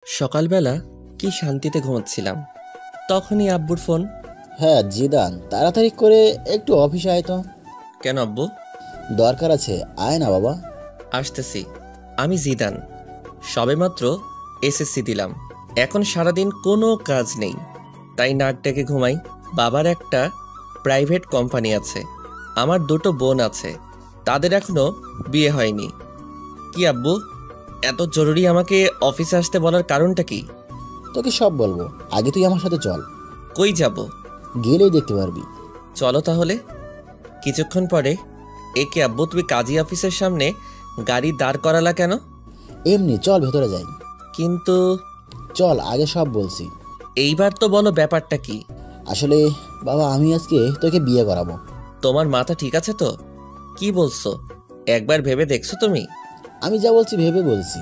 সকালবেলা কি শান্তিতে ঘুমাচ্ছিলাম, তখনই আব্বুর ফোন। হ্যাঁ জিদান, তাড়াতাড়ি করে একটু অফিসে আয় তো। কেন আব্বু? দরকার আছে, আয় না বাবা। আসতেছি। আমি জিদান, সবেমাত্র এসএসসি দিলাম। এখন সারাদিন কোনো কাজ নেই, তাই নাক ডেকে ঘুমাই। বাবার একটা প্রাইভেট কোম্পানি আছে, আমার দুটো বোন আছে, তাদের এখনো বিয়ে হয়নি। কি আব্বু, এত জরুরি আমাকে অফিসে আসতে বলার কারণটা কি? তোকে সব বলবো, আগে তুই আমার সাথে চল। কই যাব? গেলেই দেখতে পারবি। চলো তাহলে। কিছুক্ষণ পরে, একে আব্বু, তুমি কাজী অফিসের সামনে গাড়ি দাঁড় করালা কেন? এমনি চল, ভেতরে যাই। কিন্তু চল, আগে সব বলছি। এইবার তো বলো ব্যাপারটা কি? আসলে বাবা, আমি আজকে তোকে বিয়ে করাবো। তোমার মাথা ঠিক আছে তো? কি বলছো? একবার ভেবে দেখছো তুমি? আমি যা বলছি ভেবে বলছি।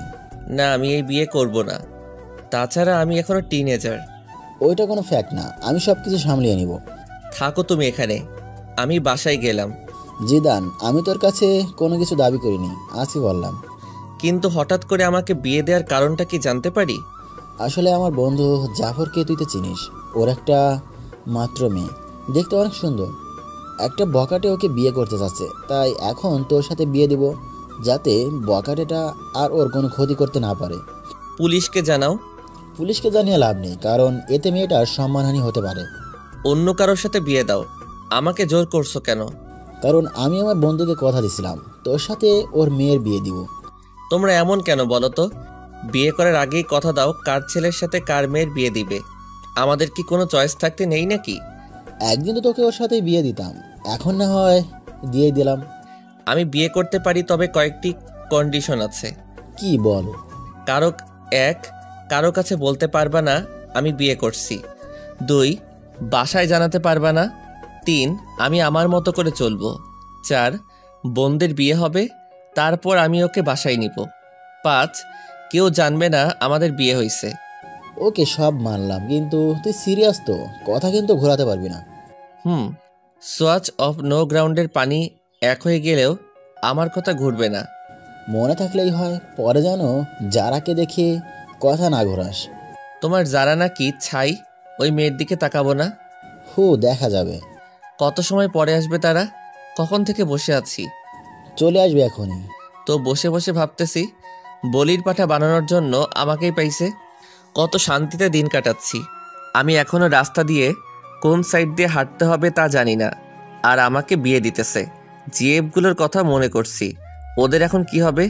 না, আমি এই বিয়ে করব না। তাছাড়া আমি এখনো টিনেজার। ওইটা কোনো ফ্যাক্ট না, আমি সব কিছু সামলিয়ে নিব। থাকো তুমি এখানে, আমি বাসায় গেলাম। জিদান, আমি তোর কাছে কোনো কিছু দাবি করিনি, আজকে বললাম। কিন্তু হঠাৎ করে আমাকে বিয়ে দেওয়ার কারণটা কি জানতে পারি? আসলে আমার বন্ধু জাফরকে তুই তো চিনিস, ওর একটা মাত্র মেয়ে, দেখতে অনেক সুন্দর। একটা বকাটে ওকে বিয়ে করতে চাচ্ছে, তাই এখন তোর সাথে বিয়ে দিব, যাতে বকাটেটা আর ওর কোনো ক্ষতি করতে না পারে। পুলিশকে জানাও। পুলিশকে জানিয়ে লাভ নেই, কারণ এতে মেয়েটার সম্মানহানি হতে পারে। অন্য কারোর সাথে বিয়ে দাও। আমাকে জোর করছো কেন? কারণ আমি আমার বন্ধুকে কথা দিছিলাম তোর সাথে ওর মেয়ের বিয়ে দিব। তোমরা এমন কেন বলো তো? বিয়ে করার আগেই কথা দাও কার ছেলের সাথে কার মেয়ের বিয়ে দিবে। আমাদের কি কোনো চয়েস থাকতে নেই নাকি? একদিন তো তোকে ওর সাথে বিয়ে দিতাম, এখন না হয় দিয়ে দিলাম। আমি বিয়ে করতে পারি, তবে কয়েকটি কন্ডিশন আছে। কি বল? কারো এক, কারো কাছে বলতে পারবা না আমি বিয়ে করছি। 2, বাসায় জানাতে পারবা না। 3, আমি আমার মতো করে চলবো। 4, বোনদের বিয়ে হবে, তারপর আমি ওকে বাসায় নিব। 5, কেউ জানবে না আমাদের বিয়ে হয়েছে। ওকে, সব মানলাম, কিন্তু তুই সিরিয়াস তো? কথা কিন্তু ঘোরাতে পারবি না। সোয়াচ অফ নো গ্রাউন্ডের পানি এক হয়ে গেলেও আমার কথা ঘুরবে না। মনে থাকলেই হয়, পরে যেন যারাকে দেখে কথা না ঘোরাস। তোমার যারা নাকি ছাই, ওই মেয়ের দিকে তাকাবো না। দেখা যাবে। কত সময় পরে আসবে তারা? কখন থেকে বসে আছি। চলে আসবে এখনই। তো বসে বসে ভাবতেছি, বলির পাঠা বানানোর জন্য আমাকেই পাইছে। কত শান্তিতে দিন কাটাচ্ছি। আমি এখনো রাস্তা দিয়ে কোন সাইড দিয়ে হাঁটতে হবে তা জানি না, আর আমাকে বিয়ে দিতেছে। জিএফগুলোর কথা মনে করছি, ওদের এখন কি হবে।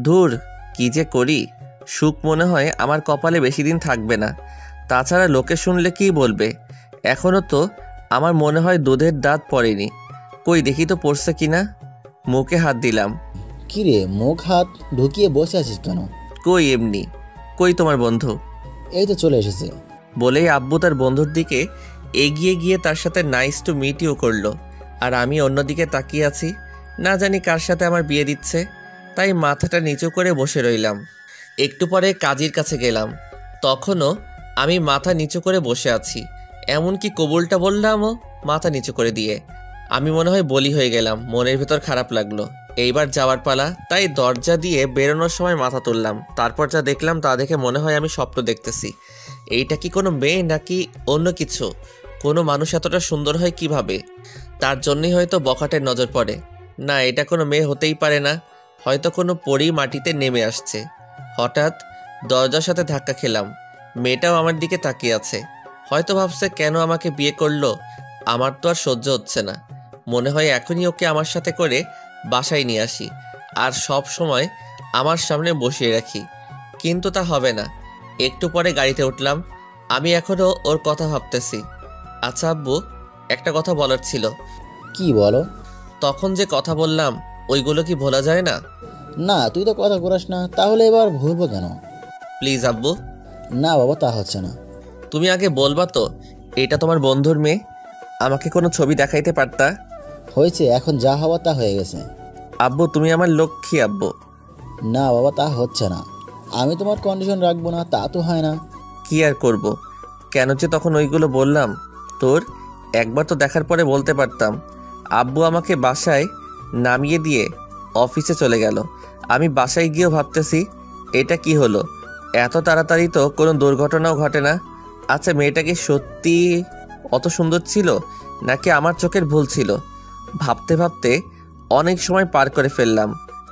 ধুর, কি যে করি। সুখ মনে হয় আমার কপালে বেশি দিন থাকবে না। তাছাড়া লোকে শুনলে কি বলবে। এখনো তো আমার মনে হয় দুধের দাঁত পড়েনি। কই দেখি তো পড়ছে কিনা। মুখে হাত দিলাম। কিরে, মুখ হাত ঢুকিয়ে বসে আছিস কেন? কই এমনি। কই তোমার বন্ধু? এই তো চলে এসেছে। বলেই আব্বু তার বন্ধুর দিকে এগিয়ে গিয়ে তার সাথে নাইস টু মিট ইউ করলো। আর আমি অন্যদিকে তাকিয়ে আছি, না জানি কার সাথে আমার বিয়ে দিচ্ছে। তাই মাথাটা নিচু করে বসে রইলাম। একটু পরে কাজীর কাছে গেলাম, তখনও আমি মাথা নিচু করে বসে আছি। এমনকি কবুলটা বললামও মাথা নিচু করে দিয়ে। আমি মনে হয় বলি হয়ে গেলাম। মনের ভেতর খারাপ লাগলো। এইবার যাওয়ার পালা, তাই দরজা দিয়ে বেরোনোর সময় মাথা তুললাম। তারপর যা দেখলাম তা দেখে মনে হয় আমি স্বপ্ন দেখতেছি। এইটা কি কোনো মেয়ে নাকি অন্য কিছু? কোনো মানুষ এতটা সুন্দর হয় কিভাবে? তার জন্যই হয়তো বখাটের নজর পড়ে। না, এটা কোনো মেয়ে হতেই পারে না। হয়তো কোনো পরী মাটিতে নেমে আসছে। হঠাৎ দরজার সাথে ধাক্কা খেলাম। মেয়েটাও আমার দিকে তাকিয়ে আছে। হয়তো ভাবছে কেন আমাকে বিয়ে করলো। আমার তো আর সহ্য হচ্ছে না। মনে হয় এখনই ওকে আমার সাথে করে বাসায় নিয়ে আসি, আর সব সময় আমার সামনে বসিয়ে রাখি। কিন্তু তা হবে না। একটু পরে গাড়িতে উঠলাম। আমি এখনও ওর কথা ভাবতেছি। আচ্ছা আব্বু, একটা কথা বলার ছিল। কি বলো? তখন যে কথা বললাম, ওইগুলো কি ভোলা যায় না? না, তুই তো কথা ঘোরাস না, তাহলে এবার ভুলবো কেন? প্লিজ আব্বু। না বাবা, তা হচ্ছে না। তুমি আগে বলবা তো এটা তোমার বন্ধুর মেয়ে? আমাকে কোনো ছবি দেখাইতে পারতা। হয়েছে, এখন যা হওয়ার তা হয়ে গেছে। আব্বু, তুমি আমার লক্ষ্মী আব্বু। না বাবা, তা হচ্ছে না। আমি তোমার কন্ডিশন রাখবো না তা তো হয় না। কি আর করব? কেন যে তখন ওইগুলো বললাম? তোর একবার তো দেখার পরে বলতে পারতাম। আব্বু আমাকে বাসায় নামিয়ে দিয়ে অফিসে চলে গেল। আমি বাসায় গিয়েও ভাবতেছি এটা কি হলো। এত তাড়াতাড়ি তো কোনো দুর্ঘটনাও ঘটে না। আচ্ছা, মেয়েটা কি সত্যি অত সুন্দর ছিল নাকি আমার চোখের ভুল ছিল? ভাবতে ভাবতে অনেক সময় পার করে ফেললাম।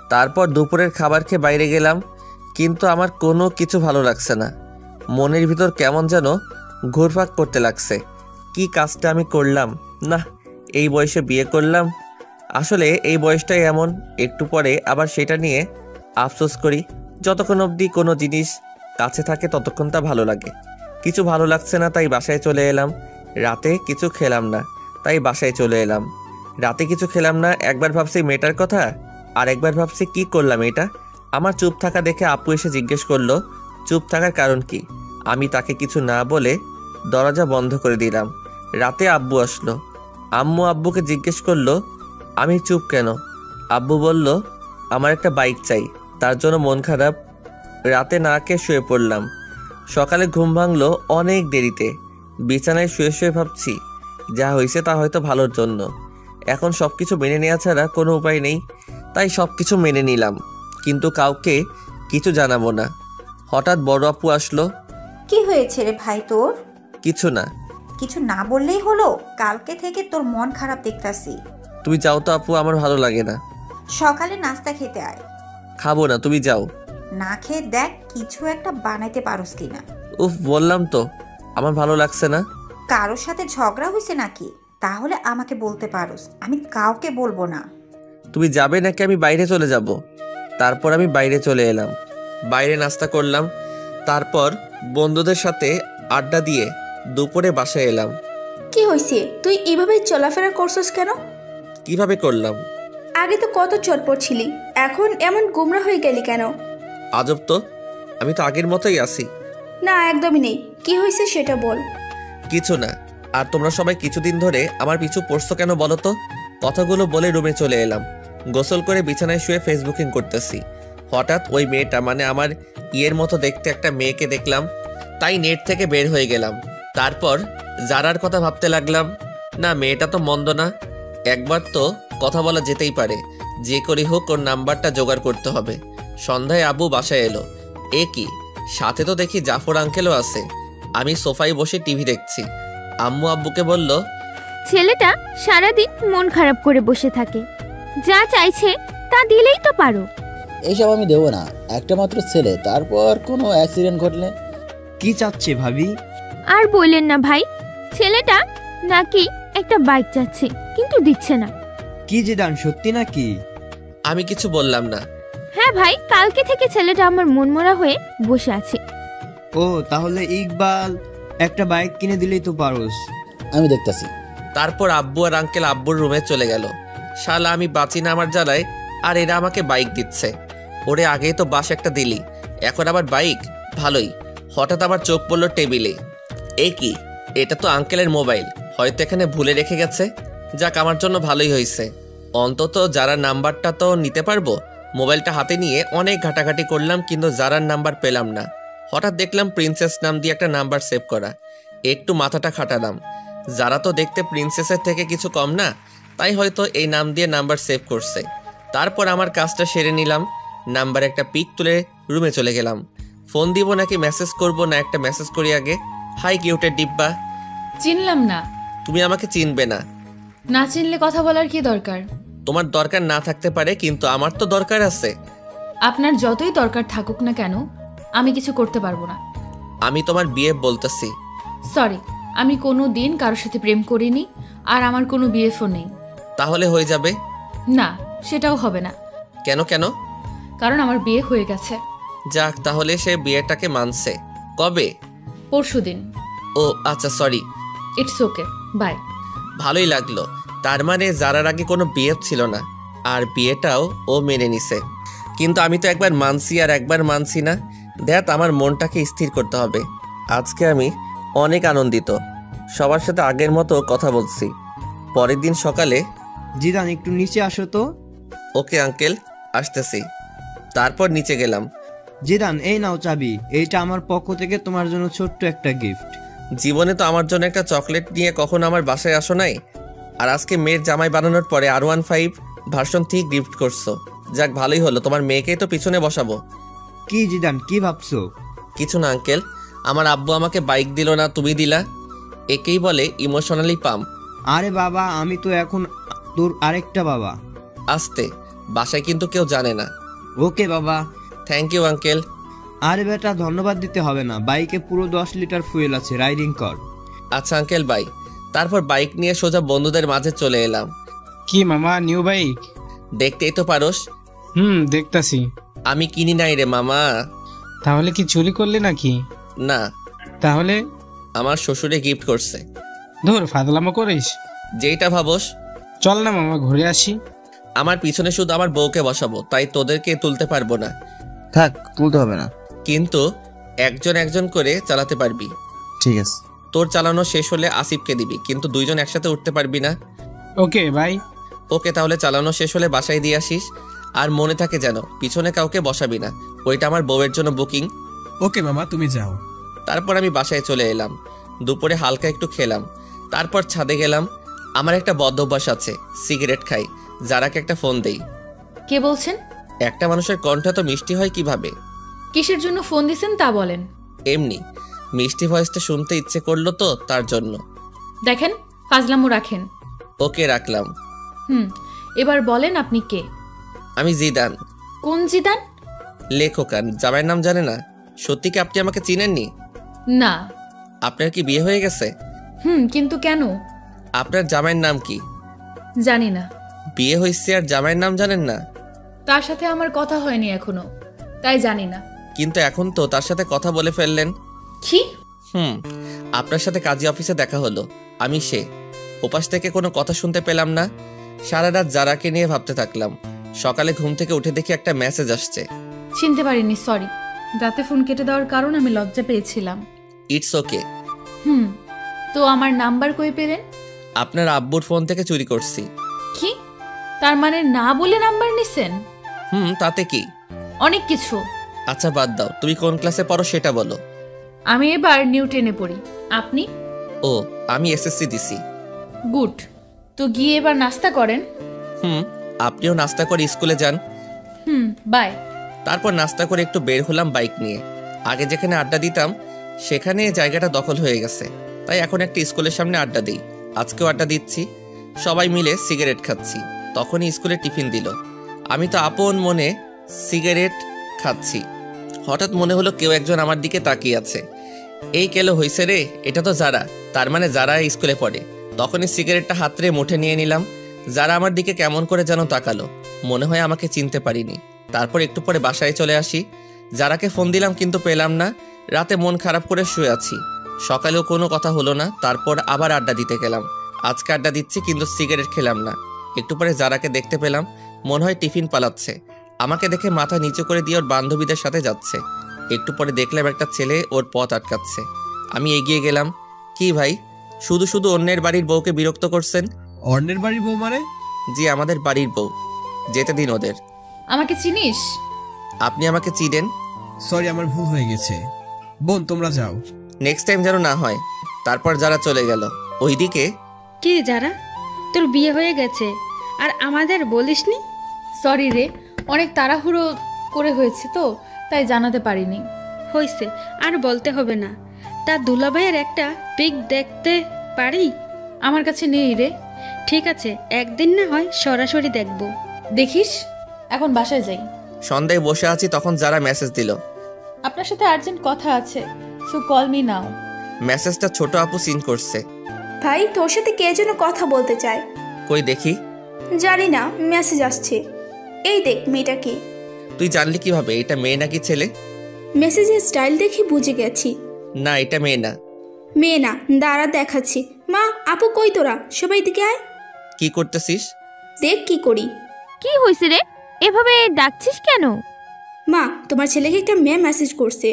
তারপর দুপুরের খাবার খেয়ে বাইরে গেলাম, কিন্তু আমার কোনো কিছু ভালো লাগছে না। মনের ভিতর কেমন যেন ঘুরপাক করতে লাগছে। কি কাজটা আমি করলাম? না, এই বয়সে বিয়ে করলাম। আসলে এই বয়সটাই এমন, একটু পরে আবার সেটা নিয়ে আফসোস করি। যতক্ষণ অবধি কোনো জিনিস কাছে থাকে ততক্ষণ তা ভালো লাগে। কিছু ভালো লাগছে না, তাই বাসায় চলে এলাম। রাতে কিছু খেলাম না, তাই বাসায় চলে এলাম। রাতে কিছু খেলাম না, একবার ভাবছি মেয়েটার কথা, আর একবার ভাবছি কি করলাম এটা। আমার চুপ থাকা দেখে আপু এসে জিজ্ঞেস করলো চুপ থাকার কারণ কি। আমি তাকে কিছু না বলে দরজা বন্ধ করে দিলাম। রাতে আব্বু আসলো। আম্মু আব্বুকে জিজ্ঞেস করলো আমি চুপ কেন। আব্বু বলল আমার একটা বাইক চাই, তার জন্য মন খারাপ। রাতে না খেয়ে শুয়ে পড়লাম। সকালে ঘুম ভাঙলো অনেক দেরিতে। বিছানায় শুয়ে শুয়ে ভাবছি যা হয়েছে তা হয়তো ভালোর জন্য। এখন সব কিছু মেনে নেওয়া ছাড়া কোনো উপায় নেই, তাই সব কিছু মেনে নিলাম, কিন্তু কাউকে কিছু জানাবো না। হঠাৎ বড় আপু আসলো। কি হয়েছে রে ভাই তোর? কিছু না। কিছু না বললেই হলো? কালকে থেকে তোর মন খারাপ দেখতাছি। তুমি যাও তো আপু, আমার ভালো লাগে না। সকালে নাস্তা খেতে আয়। খাবো না, তুমি যাও। না খেয়ে দেখ কিছু একটা বানাইতে পারোস কিনা। উফ, বললাম তো আমার ভালো লাগছে না। কারোর সাথে ঝগড়া হয়েছে নাকি? তাহলে আমাকে বলতে পারোস, আমি কাউকে বলবো না। তুমি যাবে নাকি আমি বাইরে চলে যাব? তারপর আমি বাইরে চলে এলাম। বাইরে নাস্তা করলাম, তারপর বন্ধুদের সাথে আড্ডা দিয়ে দুপুরে বাসায় এলাম। কি হয়েছে? তুই এভাবে চলাফেরা করছস কেন? কিভাবে করলাম? আগে তো কত চটপট ছিলি, এখন এমন গুমরা হয়ে গেলি কেন? আজব তো, আমি তো আগের মতোই আছি। না, একদমই নেই। কি হয়েছে সেটা বল। কিছু না। আর তোমরা সবাই কিছুদিন ধরে আমার পিছু পড়ছো কেন বলো তো? কথাগুলো বলে রুমে চলে এলাম। গোসল করে বিছানায় শুয়ে ফেসবুকিং করতেছি। হঠাৎ ওই মেয়েটা, মানে আমার ইয়ের মতো দেখতে একটা মেয়েকে দেখলাম, তাই নেট থেকে বের হয়ে গেলাম। তারপর জারার কথা ভাবতে লাগলাম। না, মেয়েটা তো মন্দ না, একবার তো কথা বলা যেতেই পারে। যে করেই হোক ওর নাম্বারটা জোগাড় করতে হবে। সন্ধ্যায় আব্বু বাসায় এলো। এ কি, সাথে তো দেখি জাফর আঙ্কেলও আছে। আমি সোফায় বসে টিভি দেখছি। আম্মু আব্বুকে বলল ছেলেটা সারাদিন মন খারাপ করে বসে থাকে, যা চাইছে তা দিলেই তো পারো। এইসব আমি দেবো না, একটা মাত্র ছেলে, তারপর কোনো অ্যাক্সিডেন্ট ঘটলে। কি চাচ্ছে ভাবি? আর বললেন না ভাই, ছেলেটা নাকি একটা বাইক চাচ্ছে কিন্তু দিচ্ছে না। কি জিদান, সত্যি নাকি? আমি কিছু বললাম না। হ্যাঁ ভাই, কালকে থেকে ছেলেটা আমার মনমরা হয়ে বসে আছে। ও, তাহলে ইকবাল একটা বাইক কিনে দিলেই তো পারোস। আমি দেখতাছি। তারপর আব্বু আর আঙ্কেল আব্বুর রুমে চলে গেল। শালা আমি বাঁচি না আমার জ্বালায়, আর এরা আমাকে বাইক দিচ্ছে। ওরে আগেই তো বাস একটা দিলি, এখন আবার বাইক? ভালোই। হঠাৎ আবার চোখ পড়লো টেবিলে। এ কি, এটা তো আঙ্কেলের মোবাইল, হয়তো এখানে ভুলে রেখে গেছে। যাক, আমার জন্য ভালোই হয়েছে, অন্তত যারার নাম্বারটা তো নিতে পারবো। মোবাইলটা হাতে নিয়ে অনেক ঘাটাঘাটি করলাম, কিন্তু যারার নাম্বার পেলাম না। হঠাৎ দেখলাম প্রিন্সেস নাম দিয়ে একটা নাম্বার সেভ করা। একটু মাথাটা খাটালাম, যারা তো দেখতে প্রিন্সেসের থেকে কিছু কম না, তাই হয়তো এই নাম দিয়ে নাম্বার সেভ করছে। তারপর আমার কাজটা সেরে নিলাম। নাম্বার একটা পিক তুলে রুমে চলে গেলাম। ফোন দিব নাকি মেসেজ করব, না একটা মেসেজ করি আগে। হাই কিউটের ডিব্বা। চিনলাম না। তুমি আমাকে চিনবে না। না চিনলে কথা বলার কি দরকার? তোমার দরকার না থাকতে পারে, কিন্তু আমার তো দরকার আছে। আপনার যতই দরকার থাকুক না কেন, আমি কিছু করতে পারবো না। আমি তোমার বিয়ে বলতেছি। সরি, আমি কোনো দিন কারোর সাথে প্রেম করিনি, আর আমার কোনো বিএফও নেই। তাহলে হয়ে যাবে? না, সেটাও হবে না। কেন কেন? কারণ আমার বিয়ে হয়ে গেছে। যাক, তাহলে সে বিয়েটাকে মানছে। কবে? পরশুদিন। ও আচ্ছা, সরি। It's okay, by. ভালোই লাগলো। তার মানে যারার আগে কোনো বিয়ে ছিল না, আর বিয়েটাও ও মেনে নিছে। কিন্তু আমি তো একবার মানছি আর একবার মানছি না। দেখ, আমার মনটাকে স্থির করতে হবে। আজকে আমি অনেক আনন্দিত, সবার সাথে আগের মতো কথা বলছি। পরের দিন সকালে, জিদান একটু নিচে আসো তো। ওকে আঙ্কেল, আসতেছি। তারপর নিচে গেলাম। জিদান, এই নাও চাবি, এইটা আমার পক্ষ থেকে তোমার জন্য ছোট্ট একটা গিফট। জীবনে তো আমার জন্য একটা চকলেট নিয়ে কখনো আমার বাসায় আসো নাই, আর আজকে মেয়ের জামাই বানানোর পরে R15 ভার্সন 3 গিফট করছো। যাক, ভালোই হলো, তোমার মেয়েকেই তো পিছনে বসাবো। কি জিদান, কি ভাবছো? কিছু না আঙ্কেল, আমার আব্বু আমাকে বাইক দিল না, তুমি দিলা। একেই বলে ইমোশনালি পাম্প। আরে বাবা, আমি তো এখন তোর আরেকটা বাবা। আসতে, বাসায় কিন্তু কেউ জানে না। ওকে বাবা। Thank you uncle. আরে বেটা, ধন্যবাদ দিতে হবে না, বাইকে পুরো 10 লিটার ফুয়েল আছে, রাইডিং কর। আচ্ছা আঙ্কেল, বাই। তারপর বাইক নিয়ে সোজা বন্ধুদের মাঝে চলে এলাম। কি মামা, নিউ বাইক? দেখতেই তো পারোস। দেখতাছি। আমি কিনি নাই রে মামা। তাহলে কি চুরি করলি নাকি? না। তাহলে? আমার শ্বশুরে গিফট করছে। ধুর, ফাজলামো করিস। যেইটা ভাবস। চল না মামা, ঘুরে আসি। আমার পিছনে শুধু আমার বউকে বসাবো, তাই তোদেরকে তুলতে পারবো না। থাক, তুলতে হবে না। কিন্তু একজন একজন করে চালাতে পারবি। ঠিক আছে। তোর চালানো শেষ হলে আসিফকে দিবি, কিন্তু দুইজন একসাথে উঠতে পারবি না। ওকে ভাই। ওকে, তাহলে চালানো শেষ হলে বাসায় দিয়ে আসিস। আর মনে থাকে যেন পিছনে কাউকে বসাবি না, ওইটা আমার বউয়ের জন্য বুকিং। ওকে মামা, তুমি যাও। তারপর আমি বাসায় চলে এলাম। দুপুরে হালকা একটু খেলাম, তারপর ছাদে গেলাম। আমার একটা বদ অভ্যাস আছে, সিগারেট খাই। যারাকে একটা ফোন দেই। কে বলছেন? একটা মানুষের কণ্ঠ তো মিষ্টি হয় কিভাবে? কিসের জন্য ফোন দিছেন তা বলেন। এমনি মিষ্টি ভয়েসটা শুনতে ইচ্ছে করলো তো, তার জন্য। দেখেন, ফাজলামো রাখেন। ওকে, রাখলাম। এবার বলেন আপনি কে? আমি জিদান। কোন জিদান? লেখকান। জামাইয়ের নাম জানে না? সত্যি কি আপনি আমাকে চিনেননি? না। আপনার কি বিয়ে হয়ে গেছে? কিন্তু কেন? আপনার জামাইয়ের নাম কি? জানি না। বিয়ে হয়েছে আর জামাইয়ের নাম জানেন না? তার সাথে আমার কথা হয়নি এখনো, তাই জানি না। কিন্তু এখন তো তার সাথে কথা বলে ফেললেন। কি? আপনার সাথে কাজী অফিসে দেখা হলো। আমি সে। ওপাশ থেকে কোনো কথা শুনতে পেলাম না। সারা রাত যারাকে নিয়ে ভাবতে থাকলাম। সকালে ঘুম থেকে উঠে দেখি একটা মেসেজ আসছে। চিনতে পারিনি, সরি। রাতে ফোন কেটে দেওয়ার কারণ আমি লজ্জা পেয়েছিলাম। It's okay. তো আমার নাম্বার কই পেলেন? আপনার আব্বুর ফোন থেকে চুরি করছি। কি? তার মানে না বলে নাম্বার নিছেন? তাতে কি? অনেক কিছু। আচ্ছা বাদ দাও, তুমি কোন ক্লাসে পড়ো সেটা বলো। আমি এবার নিউ 10-এ পড়ি। আপনি? ও, আমি এসএসসি দিছি। গুড। তো গিয়ে এবার নাস্তা করেন। আপনিও নাস্তা করে স্কুলে যান। বাই। তারপর নাস্তা করে একটু বের হলাম বাইক নিয়ে। আগে যেখানে আড্ডা দিতাম সেখানে জায়গাটা দখল হয়ে গেছে, তাই এখন একটা স্কুলের সামনে আড্ডা দিই। আজকেও আড্ডা দিচ্ছি, সবাই মিলে সিগারেট খাচ্ছি। তখনই স্কুলে টিফিন দিল। আমি তো আপন মনে সিগারেট খাচ্ছি। হঠাৎ মনে হলো কেউ একজন আমার দিকে তাকিয়ে আছে। এই কেলো হইছে রে, এটা তো যারা। তার মানে যারা স্কুলে পড়ে। তখনই সিগারেটটা হাতরে মুঠে নিয়ে নিলাম। যারা আমার দিকে কেমন করে যেন তাকালো, মনে হয় আমাকে চিনতে পারিনি। তারপর একটু পরে বাসায় চলে আসি। যারাকে ফোন দিলাম কিন্তু পেলাম না। রাতে মন খারাপ করে শুয়ে আছি। সকালেও কোনো কথা হলো না। তারপর আবার আড্ডা দিতে গেলাম। আজকে আড্ডা দিচ্ছি কিন্তু সিগারেট খেলাম না। একটু পরে যারাকে দেখতে পেলাম, মনে হয় টিফিন পালাচ্ছে। আমাকে দেখে মাথা নিচু করে দিয়ে ওর বান্ধবীদের সাথে যাচ্ছে। একটু পরে দেখলাম একটা ছেলে ওর পথ আটকাচ্ছে। আমি এগিয়ে গেলাম। কি ভাই, শুধু শুধু অন্যের বাড়ির বউকে বিরক্ত করছেন? অন্যের বাড়ির বউ মানে? জি, আমাদের বাড়ির বউ। যেতে দিন ওদের। আমাকে চিনিস? আপনি আমাকে চিনেন? সরি, আমার ভুল হয়ে গেছে। বোন, তোমরা যাও। নেক্সট টাইম যেন না হয়। তারপর যারা চলে গেল। ওইদিকে কি যারা, তোর বিয়ে হয়ে গেছে আর আমাদের বলিসনি? সরি রে, অনেক তাড়াহুড়ো করে হয়েছে তো, তাই জানাতে পারিনি। হয়েছে, আর বলতে হবে না। তা দুলাভাইয়ের একটা পিক দেখতে পারি? আমার কাছে নেই রে। ঠিক আছে, একদিন না হয় সরাসরি দেখব। দেখিস। এখন বাসায় যাই। সন্ধ্যায় বসে আছি, তখন যারা মেসেজ দিল। আপনার সাথে আর্জেন্ট কথা আছে, সো কল মি নাও। মেসেজটা ছোট আপু সিন করছে। ভাই, তোর সাথে কে যেন কথা বলতে চায়। কই দেখি। জানি না, মেসেজ আসছে। এই দেখ, মেয়েটা কে? তুই জানলি কিভাবে এটা মেয়ে নাকি ছেলে? মেসেজের স্টাইল দেখে বুঝে গেছি। না, এটা মেয়ে না। মেয়ে না, দাঁড়া দেখাচ্ছি। মা, আপু কই তোরা? সবাই দিকে আয়। কি করতেছিস? দেখ কি করি। কি হয়েছে রে, এভাবে ডাকছিস কেন? মা, তোমার ছেলেকে একটা মেয়ে মেসেজ করছে।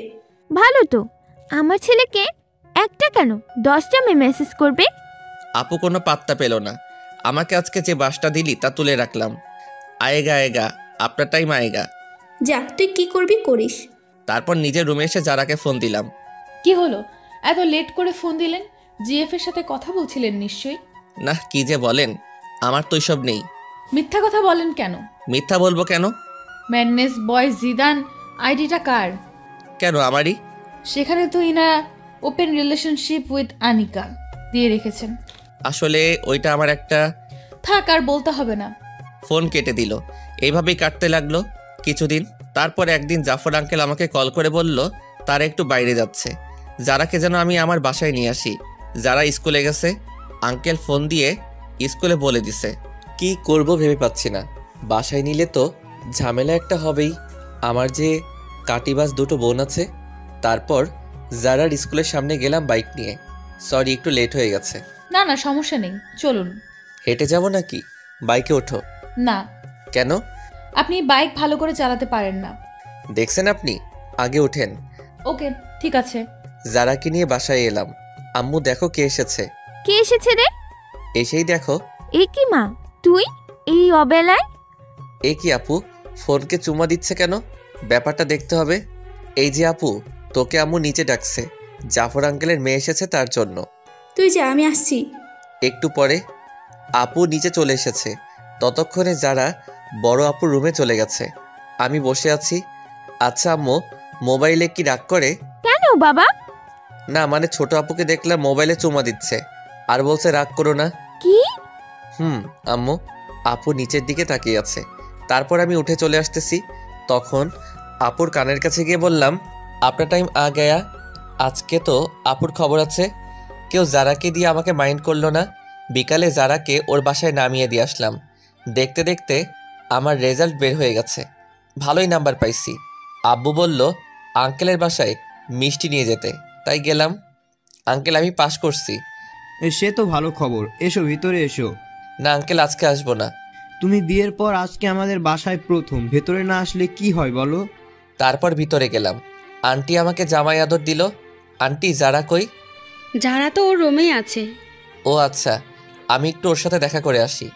ভালো তো, আমার ছেলেকে একটা কেন 10টা মেয়ে মেসেজ করবে? আপু কোনো পাত্তা পেল না। আমাকে আজকে যে বাসটা দিলি তা তুলে রাখলাম। আয়েগা আয়েগা, আপনার টাইম আয়েগা। যা, তুই কি করবি করিস। তারপর নিজের রুমে এসে যারাকে ফোন দিলাম। কি হলো, এত লেট করে ফোন দিলেন? জিএফ এর সাথে কথা বলছিলেন নিশ্চয়ই। না, কি যে বলেন, আমার তো এসব নেই। মিথ্যা কথা বলেন কেন? মিথ্যা বলবো কেন? ম্যাডনেস বয় জিদান আইডিটা কার? কেন আমারই? সেখানে তো ইনা ওপেন রিলেশনশিপ উইথ আনিকা দিয়ে রেখেছেন। আসলে ওইটা আমার একটা। থাক, আর বলতে হবে না। ফোন কেটে দিল। এইভাবেই কাটতে লাগলো কিছুদিন। তারপর একদিন জাফর আঙ্কেল আমাকে কল করে বলল তারা একটু বাইরে যাচ্ছে, যারাকে যেন আমি আমার বাসায় নিয়ে আসি। যারা স্কুলে গেছে। আঙ্কেল ফোন দিয়ে স্কুলে বলে দিছে। কি করব ভেবে পাচ্ছি না। বাসায় নিলে তো ঝামেলা একটা হবেই। আমার যে কাটিবাজ দুটো বোন আছে। তারপর যারার স্কুলের সামনে গেলাম বাইক নিয়ে। সরি, একটু লেট হয়ে গেছে। না না, সমস্যা নেই, চলুন। হেঁটে যাব নাকি? বাইকে ওঠো। না। কেন? আপনি বাইক ভালো করে চালাতে পারেন না। দেখছেন আপনি, আগে ওঠেন। ওকে, ঠিক আছে। যারাকে নিয়ে বাসায় এলাম। আম্মু দেখো কে এসেছে। কে এসেছে রে? এসেই দেখো। এ কি মা, তুই এই অবেলায়? এ কি আপু, ফোনকে চুমা দিচ্ছে কেন? ব্যাপারটা দেখতে হবে। এই যে আপু, তোকে আম্মু নিচে ডাকছে। জাফর আঙ্কেলের মেয়ে এসেছে তার জন্য। তুই যা, আমি আসছি। একটু পরে আপু নিচে চলে এসেছে। ততক্ষণে যারা বড় আপুর রুমে চলে গেছে। আমি বসে আছি। আচ্ছা আম্মু, মোবাইলে কি রাগ করে? কেন বাবা? না মানে ছোট আপুকে দেখলাম মোবাইলে চুমা দিচ্ছে আর বলছে রাগ করো না। কি? আম্মু। আপু নিচের দিকে তাকিয়ে আছে। তারপর আমি উঠে চলে আসতেছি। তখন আপুর কানের কাছে গিয়ে বললাম, আপনার টাইম আ গয়া। আজকে তো আপুর খবর আছে। কেউ যারাকে দিয়ে আমাকে মাইন্ড করলো না। বিকালে যারাকে ওর বাসায় নামিয়ে দিয়ে আসলাম। দেখতে দেখতে আমার রেজাল্ট বের হয়ে গেছে। ভালোই নাম্বার পাইছি। আব্বু বলল আঙ্কেলের বাসায় মিষ্টি নিয়ে যেতে, তাই গেলাম। আঙ্কেল, আমি পাস করছি। সে তো ভালো খবর। এসো, ভিতরে এসো। না আঙ্কেল, আজকে আসবো না। তুমি বিয়ের পর আজকে আমাদের বাসায় প্রথম, ভেতরে না আসলে কি হয় বলো? তারপর ভিতরে গেলাম। আন্টি আমাকে জামাই আদর দিল। আন্টি যারা কই? যারা তো ওর রুমেই আছে। ও আচ্ছা, আমি একটু ওর সাথে দেখা করে আসি।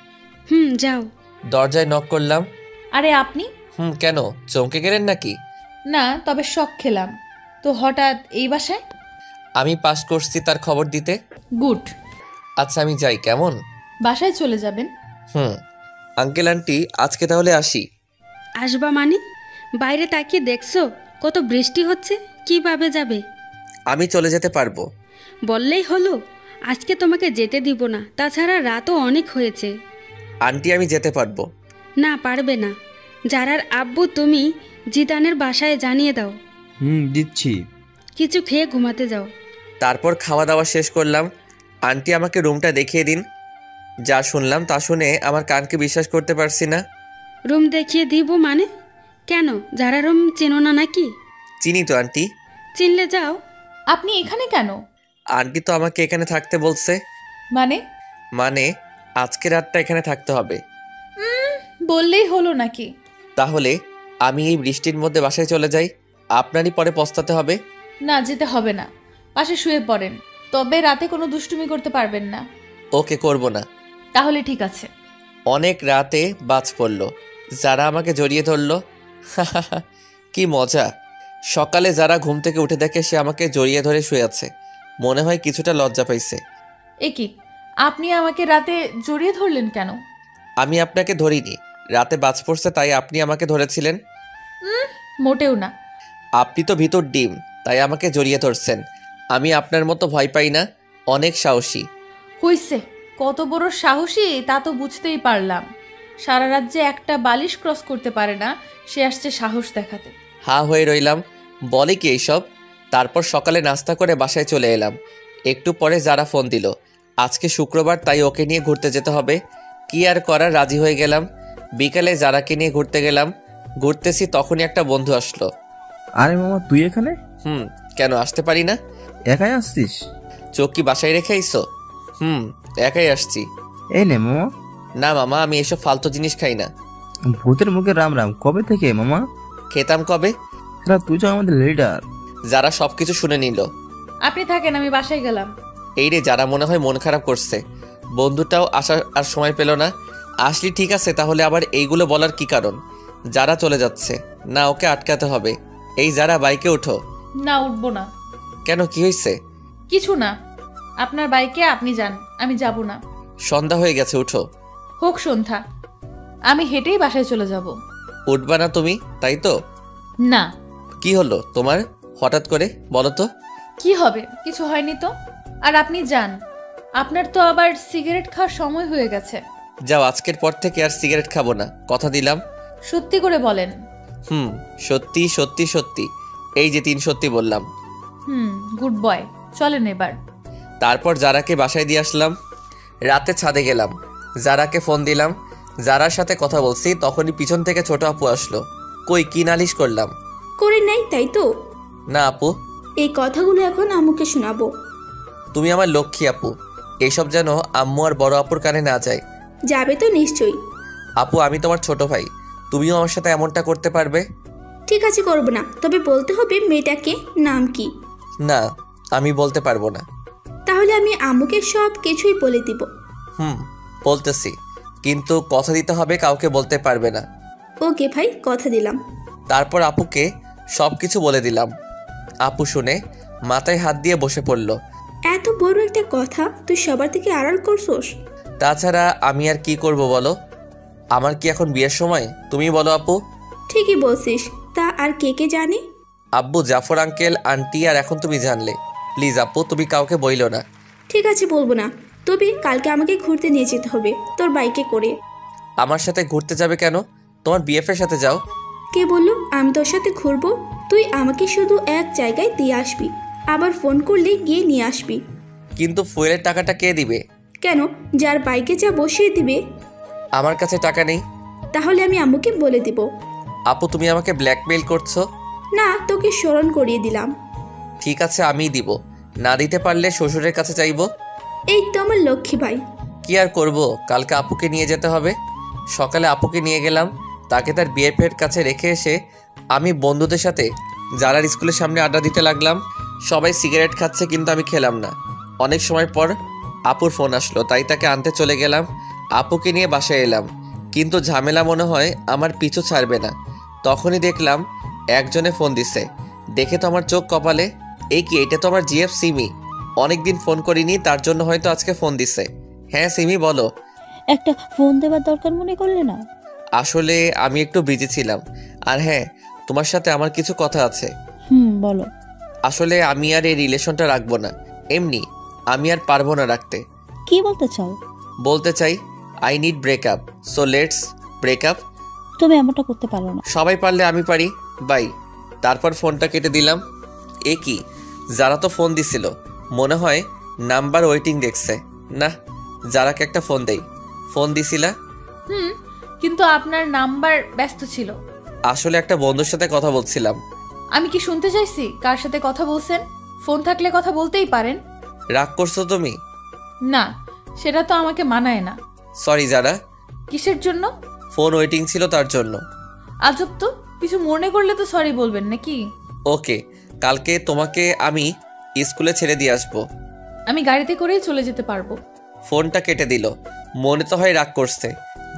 যাও। দরজায় নক করলাম। আরে আপনি? কেন, চমকে গেলেন নাকি? না, তবে শক খেলাম তো হঠাৎ এই বাসায়। আমি পাস করছি তার খবর দিতে। গুড। আচ্ছা আমি যাই, কেমন? বাসায় চলে যাবেন? আঙ্কেল আন্টি, আজকে তাহলে আসি। আসবা মানে? বাইরে তাকিয়ে দেখছো কত বৃষ্টি হচ্ছে, কিভাবে যাবে? আমি চলে যেতে পারবো। বললেই হলো। আজকে তোমাকে যেতে দিব না, তাছাড়া রাতও অনেক হয়েছে। আন্টি আমি যেতে পারবো। না, পারবে না। যারার আব্বু তুমি জিদানের বাসায় জানিয়ে দাও। দিচ্ছি। কিছু খেয়ে ঘুমাতে যাও। তারপর খাওয়া দাওয়া শেষ করলাম। আন্টি আমাকে রুমটা দেখিয়ে দিন। যা শুনলাম তা শুনে আমার কানকে বিশ্বাস করতে পারছি না। রুম দেখিয়ে দিব মানে? কেন, যারা রুম চেনো না নাকি? চিনি তো আন্টি। চিনলে যাও। আপনি এখানে কেন? আন্টি তো আমাকে এখানে থাকতে বলছে। মানে আজকে রাতটা এখানে থাকতে হবে। বললেই হলো নাকি? তাহলে আমি এই বৃষ্টির মধ্যে বাসায় চলে যাই, আপনারই পরে পস্তাতে হবে। না, যেতে হবে না, পাশে শুয়ে পড়েন। তবে রাতে কোনো দুষ্টুমি করতে পারবেন না। ওকে, করব না। তাহলে ঠিক আছে। অনেক রাতে বাজ পড়ল। যারা আমাকে জড়িয়ে ধরল। কি মজা। সকালে যারা ঘুম থেকে উঠে দেখে সে আমাকে জড়িয়ে ধরে শুয়ে আছে। মনে হয় কিছুটা লজ্জা পাইছে। এ কি, আপনি আমাকে রাতে জড়িয়ে ধরলেন কেন? আমি আপনাকে ধরিনি, রাতে বাজ পড়ছে তাই আপনি আমাকে ধরেছিলেন। মোটেও না। আপনি তো ভিতর ডিম, তাই আমাকে জড়িয়ে ধরছেন। আমি আপনার মতো ভয় পাই না, অনেক সাহসী। হইছে, কত বড় সাহসী তা তো বুঝতেই পারলাম। সারা রাজ্যে একটা বালিশ ক্রস করতে পারে না, সে আসছে সাহস দেখাতে। হা হয়ে রইলাম, বলে কি এইসব। তারপর সকালে নাস্তা করে বাসায় চলে এলাম। একটু পরে যারা ফোন দিল। আজকে শুক্রবার, তাই ওকে নিয়ে ঘুরতে যেতে হবে। কি আর করার, রাজি হয়ে গেলাম। বিকালে যারাকে নিয়ে ঘুরতে গেলাম। ঘুরতেছি তখনই একটা বন্ধু আসলো। আরে মামা, তুই এখানে? কেন আসতে পারি না? একাই আসছিস? চোখ কি বাসায় রেখে আইসো? একাই আসছি। এই নে মামা। না মামা, আমি এসব ফালতু জিনিস খাই না। ভূতের মুখে রাম রাম, কবে থেকে মামা? খেতাম কবে। তুই তো আমাদের লিডার। যারা সবকিছু শুনে নিল। আপনি থাকেন, আমি বাসায় গেলাম। এই রে, যারা মনে হয় মন খারাপ করছে। বন্ধুটাও আসার আর সময় পেল না। আসলি ঠিক আছে, তাহলে আবার এইগুলো বলার কি কারণ? যারা চলে যাচ্ছে না, ওকে আটকাতে হবে। এই যারা, বাইকে ওঠো। না, উঠবো না। কেন, কি হয়েছে? কিছু না, আপনার বাইকে আপনি যান, আমি যাব না। সন্ধ্যা হয়ে গেছে, উঠো। হোক সন্ধ্যা, আমি হেঁটেই বাসায় চলে যাব। উঠবা না তুমি, তাই তো? না। কি হলো তোমার, হঠাৎ করে বলো তো? কি হবে? কিছু হয়নি তো। আর আপনি যান, আপনার তো আবার সিগারেট খাওয়ার সময় হয়ে গেছে। যাও, আজকের পর থেকে আর সিগারেট খাবো না, কথা দিলাম। সত্যি করে বলেন। সত্যি সত্যি সত্যি, এই যে 3 সত্যি বললাম। গুড বয়, চলেন এবার। তারপর জারাকে বাসায় দিয়ে আসলাম। রাতে ছাদে গেলাম, জারাকে ফোন দিলাম। জারার সাথে কথা বলছি, তখনই পিছন থেকে ছোট আপু আসলো। কই, কি নালিশ করলাম? করে নাই তাই তো? না আপু। এই কথাগুলো এখন আম্মুকে শোনাবো। তুমি আমার লক্ষ্মী আপু, এইসব যেন আম্মু আর বড় আপুর কানে না যায়। যাবে তো নিশ্চয়ই। আপু, আমি তোমার ছোট ভাই, তুমিও আমার সাথে এমনটা করতে পারবে? ঠিক আছে, করবো না, তবে বলতে হবে মেয়েটাকে নাম কি। না, আমি বলতে পারবো না। তাহলে আমি আম্মুকে সব কিছুই বলে দিব। বলতেছি, কিন্তু কথা দিতে হবে, কাউকে বলতে পারবে না। ওকে ভাই, কথা দিলাম। তারপর আপুকে সব কিছু বলে দিলাম। আপু শুনে মাথায় হাত দিয়ে বসে পড়ল। এত বড় একটা কথা তুই সবার থেকে আড়াল করছোস? তাছাড়া আমি আর কি করব বলো? আমার কি এখন বিয়ের সময়? তুমি বলো আপু। ঠিকই বলছিস, তা আর কে কে জানে? আব্বু, জাফর আঙ্কেল, আন্টি, আর এখন তুমি জানলে। প্লিজ আপু, তুমি কাউকে বইলো না। ঠিক আছে, বলবো না, তবে কালকে আমাকে ঘুরতে নিয়ে যেতে হবে তোর বাইকে করে। আমার সাথে ঘুরতে যাবে কেন? তোমার বিএফের সাথে যাও। কে বললো আমি তোর সাথে ঘুরবো? তুই আমাকে শুধু এক জায়গায় দিয়ে আসবি, আবার ফোন করলে গিয়ে নিয়ে আসবি। কিন্তু ফুয়েলের টাকাটা কে দিবে? কেন, যার বাইকে যা বসিয়ে দিবে। আমার কাছে টাকা নেই। তাহলে আমি আম্মুকে বলে দিব। আপু, তুমি আমাকে ব্ল্যাকমেইল করছো? না, তোকে স্মরণ করিয়ে দিলাম। ঠিক আছে, আমিই দিব। না দিতে পারলে শ্বশুরের কাছে চাইবো। এই তো আমার লক্ষ্মী ভাই। কি আর করব, কালকে আপুকে নিয়ে যেতে হবে। সকালে আপুকে নিয়ে গেলাম, তাকে তার বিএফের কাছে রেখে এসে আমি বন্ধুদের সাথে জারার স্কুলের সামনে আড্ডা দিতে লাগলাম। সবাই সিগারেট খাচ্ছে, কিন্তু আমি খেলাম না। অনেক সময় পর আপুর ফোন আসলো, তাই তাকে আনতে চলে গেলাম। আপুকে নিয়ে বাসায় এলাম, কিন্তু ঝামেলা মনে হয় আমার পিছু ছাড়বে না। তখনই দেখলাম একজনে ফোন দিছে। দেখে তো আমার চোখ কপালে। এই কি, এটা তো আমার জিএফ সিমি। অনেকদিন ফোন করিনি, তার জন্য হয়তো আজকে ফোন দিছে। হ্যাঁ সিমি, বলো। একটা ফোন দেওয়ার দরকার মনে করলে না? আসলে আমি একটু বিজি ছিলাম। আর হ্যাঁ, তোমার সাথে আমার কিছু কথা আছে। বলো। আসলে আমি আর এই রিলেশনটা রাখবো না। এমনি আমি আর পারবো না রাখতে। কি বলতে চাও? বলতে চাই, I need breakup, so let's breakup. তুমি এমনটা করতে পারো না। সবাই পারলে আমি পারি, বাই। তারপর ফোনটা কেটে দিলাম। এ কি, যারা তো ফোন দিছিল, মনে হয় নাম্বার ওয়েটিং দেখছে। না, যারাকে একটা ফোন দেই। ফোন দিছিলা? কিন্তু আপনার নাম্বার ব্যস্ত ছিল। আসলে একটা বন্ধুর সাথে কথা বলছিলাম। আমি কি শুনতে চাইছি কার সাথে কথা বলছেন? ফোন থাকলে কথা বলতেই পারেন। রাগ করছো তুমি? না, সেটা তো আমাকে মানায় না। সরি যারা। কিসের জন্য? ফোন ওয়েটিং ছিল তার জন্য। আজব তো, কিছু মনে করলে তো সরি বলবেন নাকি? ওকে, কালকে তোমাকে আমি স্কুলে ছেড়ে দিয়ে আসবো। আমি গাড়িতে করেই চলে যেতে পারবো। ফোনটা কেটে দিল। মনে তো হয় রাগ করছে।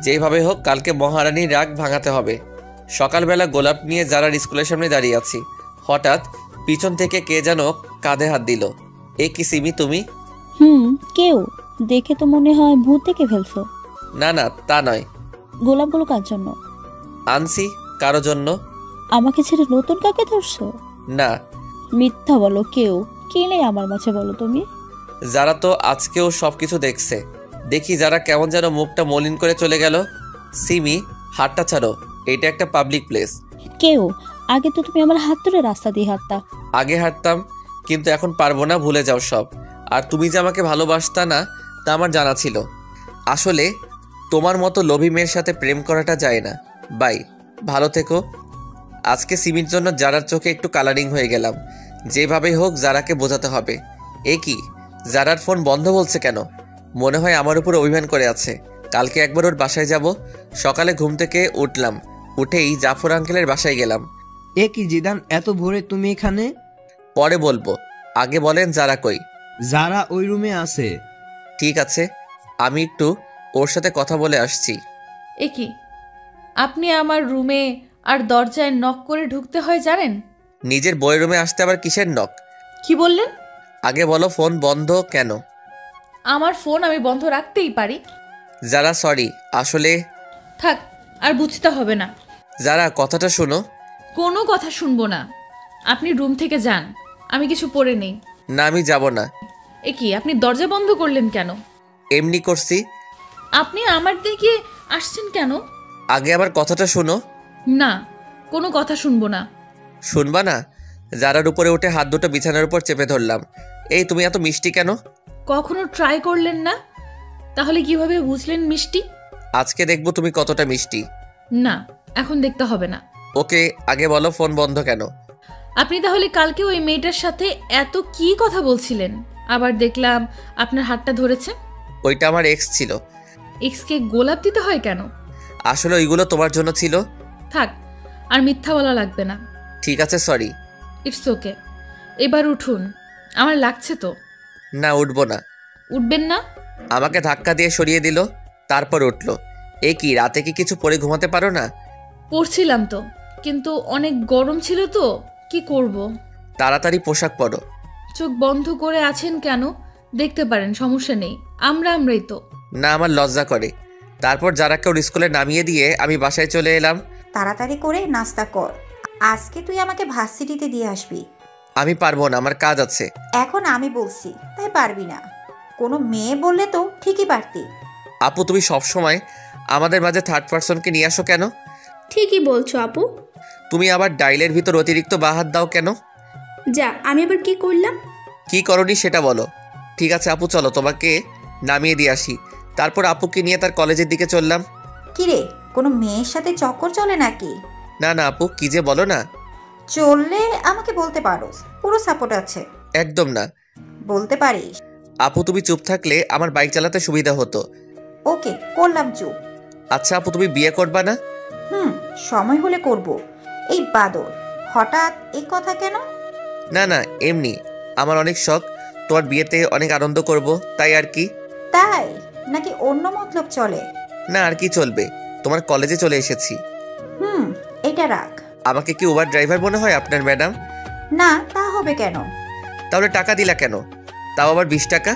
যেভাবে হোক কালকে মহারানীর রাগ ভাঙাতে হবে। সকালবেলা গোলাপ নিয়ে যারার স্কুলের সামনে দাঁড়িয়ে আছি, হঠাৎ পিছন থেকে কে যেন কাঁধে হাত দিল। এ কি সিমি, তুমি? কেউ দেখে তো মনে হয় ভূত দেখে ফেলছো। না না, তা নয়। গোলাপগুলো কার জন্য আনছি? কারো জন্য। আমাকে ছেড়ে নতুন কাকে ধরছো? না। মিথ্যা বলো, কেউ কে নেই আমার মাঝে, বলো তুমি। যারা তো আজকেও সবকিছু দেখছে। দেখি যারা কেমন যেন মুখটা মলিন করে চলে গেল। সিমি, হাতটা ছাড়ো, এটা একটা পাবলিক প্লেস। কেউ আগে তো তুমি আমার হাত ধরে রাস্তা দিয়ে হাঁটতা। আগে হাঁটতাম, কিন্তু এখন পারবো না, ভুলে যাও সব। আর তুমি যে আমাকে ভালোবাসতা না, তা আমার জানা ছিল। আসলে তোমার মতো লোভী মেয়ের সাথে প্রেম করাটা যায় না। বাই, ভালো থেকো। আজকে সিমির জন্য যারার চোখে একটু কালারিং হয়ে গেলাম। যেভাবেই হোক যারাকে বোঝাতে হবে। এ কি, যারার ফোন বন্ধ বলছে কেন? মনে হয় আমার উপর অভিমান করে আছে। কালকে একবার ওর বাসায় যাব। সকালে ঘুম থেকে উঠলাম, উঠেই জাফর আঙ্কেলের বাসায় গেলাম। এ কি জিদান, এত ভোরে তুমি এখানে? পরে বলবো, আগে বলেন যারা কই? যারা ওই রুমে আছে। ঠিক আছে, আমি একটু ওর সাথে কথা বলে আসছি। এ কি, আপনি আমার রুমে আর দরজায় নক করে ঢুকতে হয় জানেন? নিজের বইয়ের রুমে আসতে আবার কিসের নক? কি বললেন? আগে বলো ফোন বন্ধ কেন? আমার ফোন আমি বন্ধ রাখতেই পারি। যারা সরি, আসলে থাক, আর বুঝতে হবে না। যারা কথাটা শোনো। কোনো কথা শুনবো না। আপনি রুম থেকে যান, আমি কিছু পরে নেই। না আমি যাব না। এ কি, আপনি দরজা বন্ধ করলেন কেন? এমনি করছি। আপনি আমার দিকে আসছেন কেন? আগে আমার কথাটা শোনো। না, কোনো কথা শুনবো না। শুনবা না? যারার উপরে উঠে হাত দুটো বিছানার উপর চেপে ধরলাম। এই তুমি এত মিষ্টি কেন? কখনো ট্রাই করলেন না? তাহলে কিভাবে বুঝলেন মিষ্টি? আজকে দেখবো তুমি কতটা মিষ্টি। না, এখন দেখতে হবে না। ওকে, আগে বলো ফোন বন্ধ কেন? আপনি তাহলে কালকে ওই মেয়েটার সাথে এত কি কথা বলছিলেন? আবার দেখলাম আপনার হাতটা ধরেছে। ওইটা আমার এক্স ছিল। এক্সকে গোলাপ দিতে হয় কেন? আসলে ওইগুলো তোমার জন্য ছিল। থাক, আর মিথ্যা বলা লাগবে না। ঠিক আছে, সরি। It's okay. এবার উঠুন, আমার লাগছে তো। না, উঠবো না। উঠবেন না? আমাকে ধাক্কা দিয়ে সরিয়ে দিল, তারপর উঠলো। এ কি, রাতে কি কিছু পরে ঘুমাতে পারো না? পড়ছিলাম তো, কিন্তু অনেক গরম ছিল তো, কি করব। তাড়াতাড়ি পোশাক পরো। চোখ বন্ধ করে আছেন কেন? দেখতে পারেন, সমস্যা নেই, আমরাই তো। না, আমার লজ্জা করে। তারপর যারাকে ওর স্কুলে নামিয়ে দিয়ে আমি বাসায় চলে এলাম। তাড়াতাড়ি করে নাস্তা কর, আজকে তুই আমাকে ভার্সিটিতে দিয়ে আসবি। আমি পারবো না, আমার কাজ আছে। এখন আমি বলছি তাই পারবি না? কোনো মেয়ে বললে তো ঠিকই পারতি। আপু, তুমি সবসময় আমাদের মাঝে থার্ড পার্সনকে নিয়ে আসো কেন? ঠিকই বলছো আপু। তুমি আবার ডাইলের ভিতর অতিরিক্ত বাহাত দাও কেন? যা, আমি আবার কি করলাম? কি করনি সেটা বলো। ঠিক আছে আপু, চলো তোমাকে নামিয়ে দিয়ে আসি। তারপর আপুকে নিয়ে তার কলেজের দিকে চললাম। কিরে, কোনো মেয়ের সাথে চক্কর চলে নাকি? না না আপু, কি যে বলো না। চললে আমাকে বলতে পারোস, পুরো সাপোর্ট আছে। একদম না। বলতে পারিস। আপু, তুমি চুপ থাকলে আমার বাইক চালাতে সুবিধা হতো। ওকে, করলাম চুপ। আচ্ছা আপু, তুমি বিয়ে করবা না? সময় হলে করব। এই বাদর, হঠাৎ এই কথা কেন? না না, এমনি আমার অনেক শখ তোমার বিয়েতে অনেক আনন্দ করব, তাই আর কি। তাই নাকি অন্য মতলব চলে? না, আর কি চলবে, তোমার কলেজে চলে এসেছি। এটা রাখ। আমাকে কি উবার ড্রাইভার মনে হয় আপনার ম্যাডাম? না, তা হবে কেন? তাহলে টাকা দিলা কেন? তাও আবার 20 টাকা।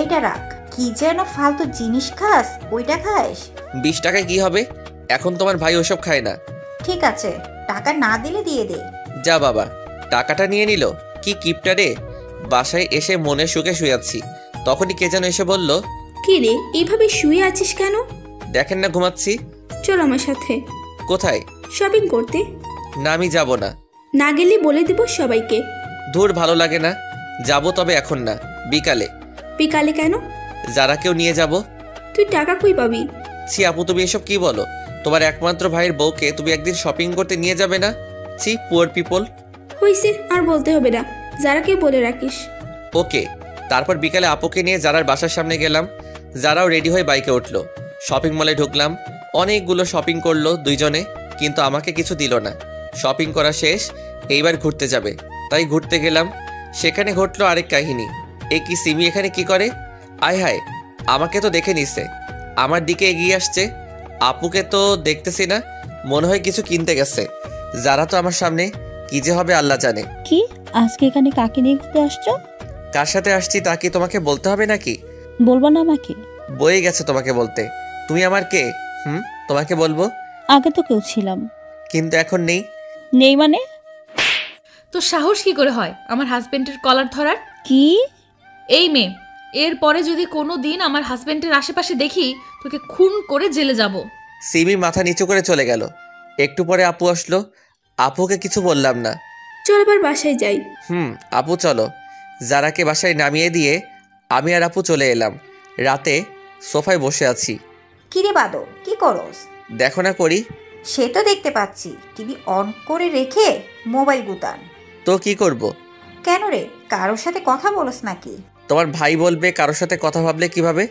এটা রাখ। কি যেন ফালতু জিনিস খাস, ওইটা খাস। 20 টাকায় কি হবে? এখন তোমার ভাই ওসব খায় না। ঠিক আছে, টাকা না দিলে দিয়ে দে। যা বাবা, টাকাটা নিয়ে নিল। কি কিপটা রে। বাসায় এসে মনে সুখে শুয়েছি, তখনই কে যেন এসে বলল, কি রে, এইভাবে শুয়ে আছিস কেন? দেখেন না ঘুমাচ্ছি। চল আমার সাথে। কোথায়? শপিং করতে। না, আমি যাব না। না গেলে বলে দিব সবাইকে। দূর, ভালো লাগে না। যাব, তবে এখন না, বিকালে। বিকালে কেন? যারা কেউ নিয়ে যাব। তুই টাকা কই পাবি? ছি আপু, তুমি এসব কি বলো? তোমার একমাত্র ভাইয়ের বউকে তুমি একদিন শপিং করতে নিয়ে যাবে না? ছি, পুয়ার পিপল। হইছে, আর বলতে হবে না, যারাকে বলে রাখিস। ওকে। তারপর বিকালে আপুকে নিয়ে যারার বাসার সামনে গেলাম। যারাও রেডি হয়ে বাইকে উঠলো। শপিং মলে ঢুকলাম। অনেকগুলো শপিং করলো দুইজনে, কিন্তু আমাকে কিছু দিল না। শপিং করা শেষ, এইবার ঘুরতে যাবে, তাই ঘুরতে গেলাম। সেখানে ঘটলো আরেক কাহিনী। এ কি, সিমি এখানে কি করে? আয় হায়, আমাকে তো দেখে নিছে, আমার দিকে এগিয়ে আসছে। আপুকে তো দেখতেছি না, মনে হয় কিছু কিনতে গেছে। যারা তো আমার সামনে, কি যে হবে আল্লাহ জানে। কি, আজকে এখানে কাকে নিয়ে ঘুরতে আসছো? কার সাথে আসছি তা কি তোমাকে বলতে হবে নাকি? বলবো না আমাকে? বয়ে গেছে তোমাকে বলতে। তুমি আমার কে? তোমাকে বলবো? আগে তো কেউ ছিলাম, কিন্তু এখন নেই। নেই মানে? তো সাহস কি করে হয় আমার হাজবেন্ডের কলার ধরার? কি? এই মেয়ে, এরপরে যদি কোনো দিন আমার হাজবেন্ডের আশেপাশে দেখি, তোকে খুন করে জেলে যাব। সিমি মাথা নিচু করে চলে গেল। একটু পরে আপু আসলো। আপুকে কিছু বললাম না। চল এবার বাসায় যাই। আপু চলো। যারাকে বাসায় নামিয়ে দিয়ে আমি আর আপু চলে এলাম। রাতে সোফায় বসে আছি। কিরে বাদর, কি করস? দেখো না করি। সে তো দেখতে পাচ্ছি, টিভি অন করে রেখে মোবাইল গুতান। তো কি করব? কেন রে, কারোর সাথে কথা বলস নাকি? তোমার ভাই বলবে কারোর সাথে কথা ভাবলে কিভাবে?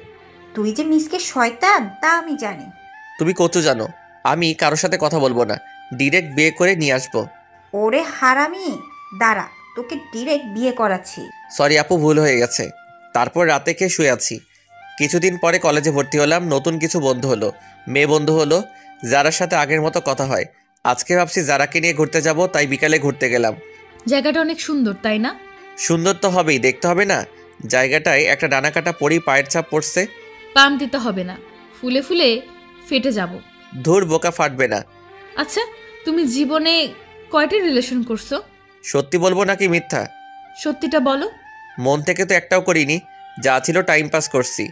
তুই যে মিসকে শয়তান তা আমি জানি। তুমি কত জানো? আমি কারোর সাথে কথা বলবো না, ডিরেক্ট বিয়ে করে নিয়ে আসবো। ওরে হারামি, দাঁড়া, তোকে ডিরেক্ট বিয়ে করাচ্ছি। সরি আপু, ভুল হয়ে গেছে। তারপর রাতে খেয়ে শুয়ে আছি। কিছুদিন পরে কলেজে ভর্তি হলাম। নতুন কিছু বন্ধু হলো, মেয়ে বন্ধু হলো, যারার সাথে আগের মতো কথা হয়। আজকে ভাবছি যারাকে নিয়ে ঘুরতে যাব, তাই বিকালে ঘুরতে গেলাম। জায়গাটা অনেক সুন্দর, তাই না? সুন্দর তো হবেই, দেখতে হবে না? জায়গাটায় একটা ডানা কাটা পরি পায়ের ছাপ পড়ছে। পাম দিতে হবে না, ফুলে ফুলে ফেটে যাব। ধুর, বোকা, ফাটবে না। আচ্ছা, তুমি জীবনে কয়টা রিলেশন করছো? সত্যি বলবো নাকি মিথ্যা? সত্যিটা বলো। মন থেকে তো একটাও করিনি, যা ছিল টাইম পাস করছি।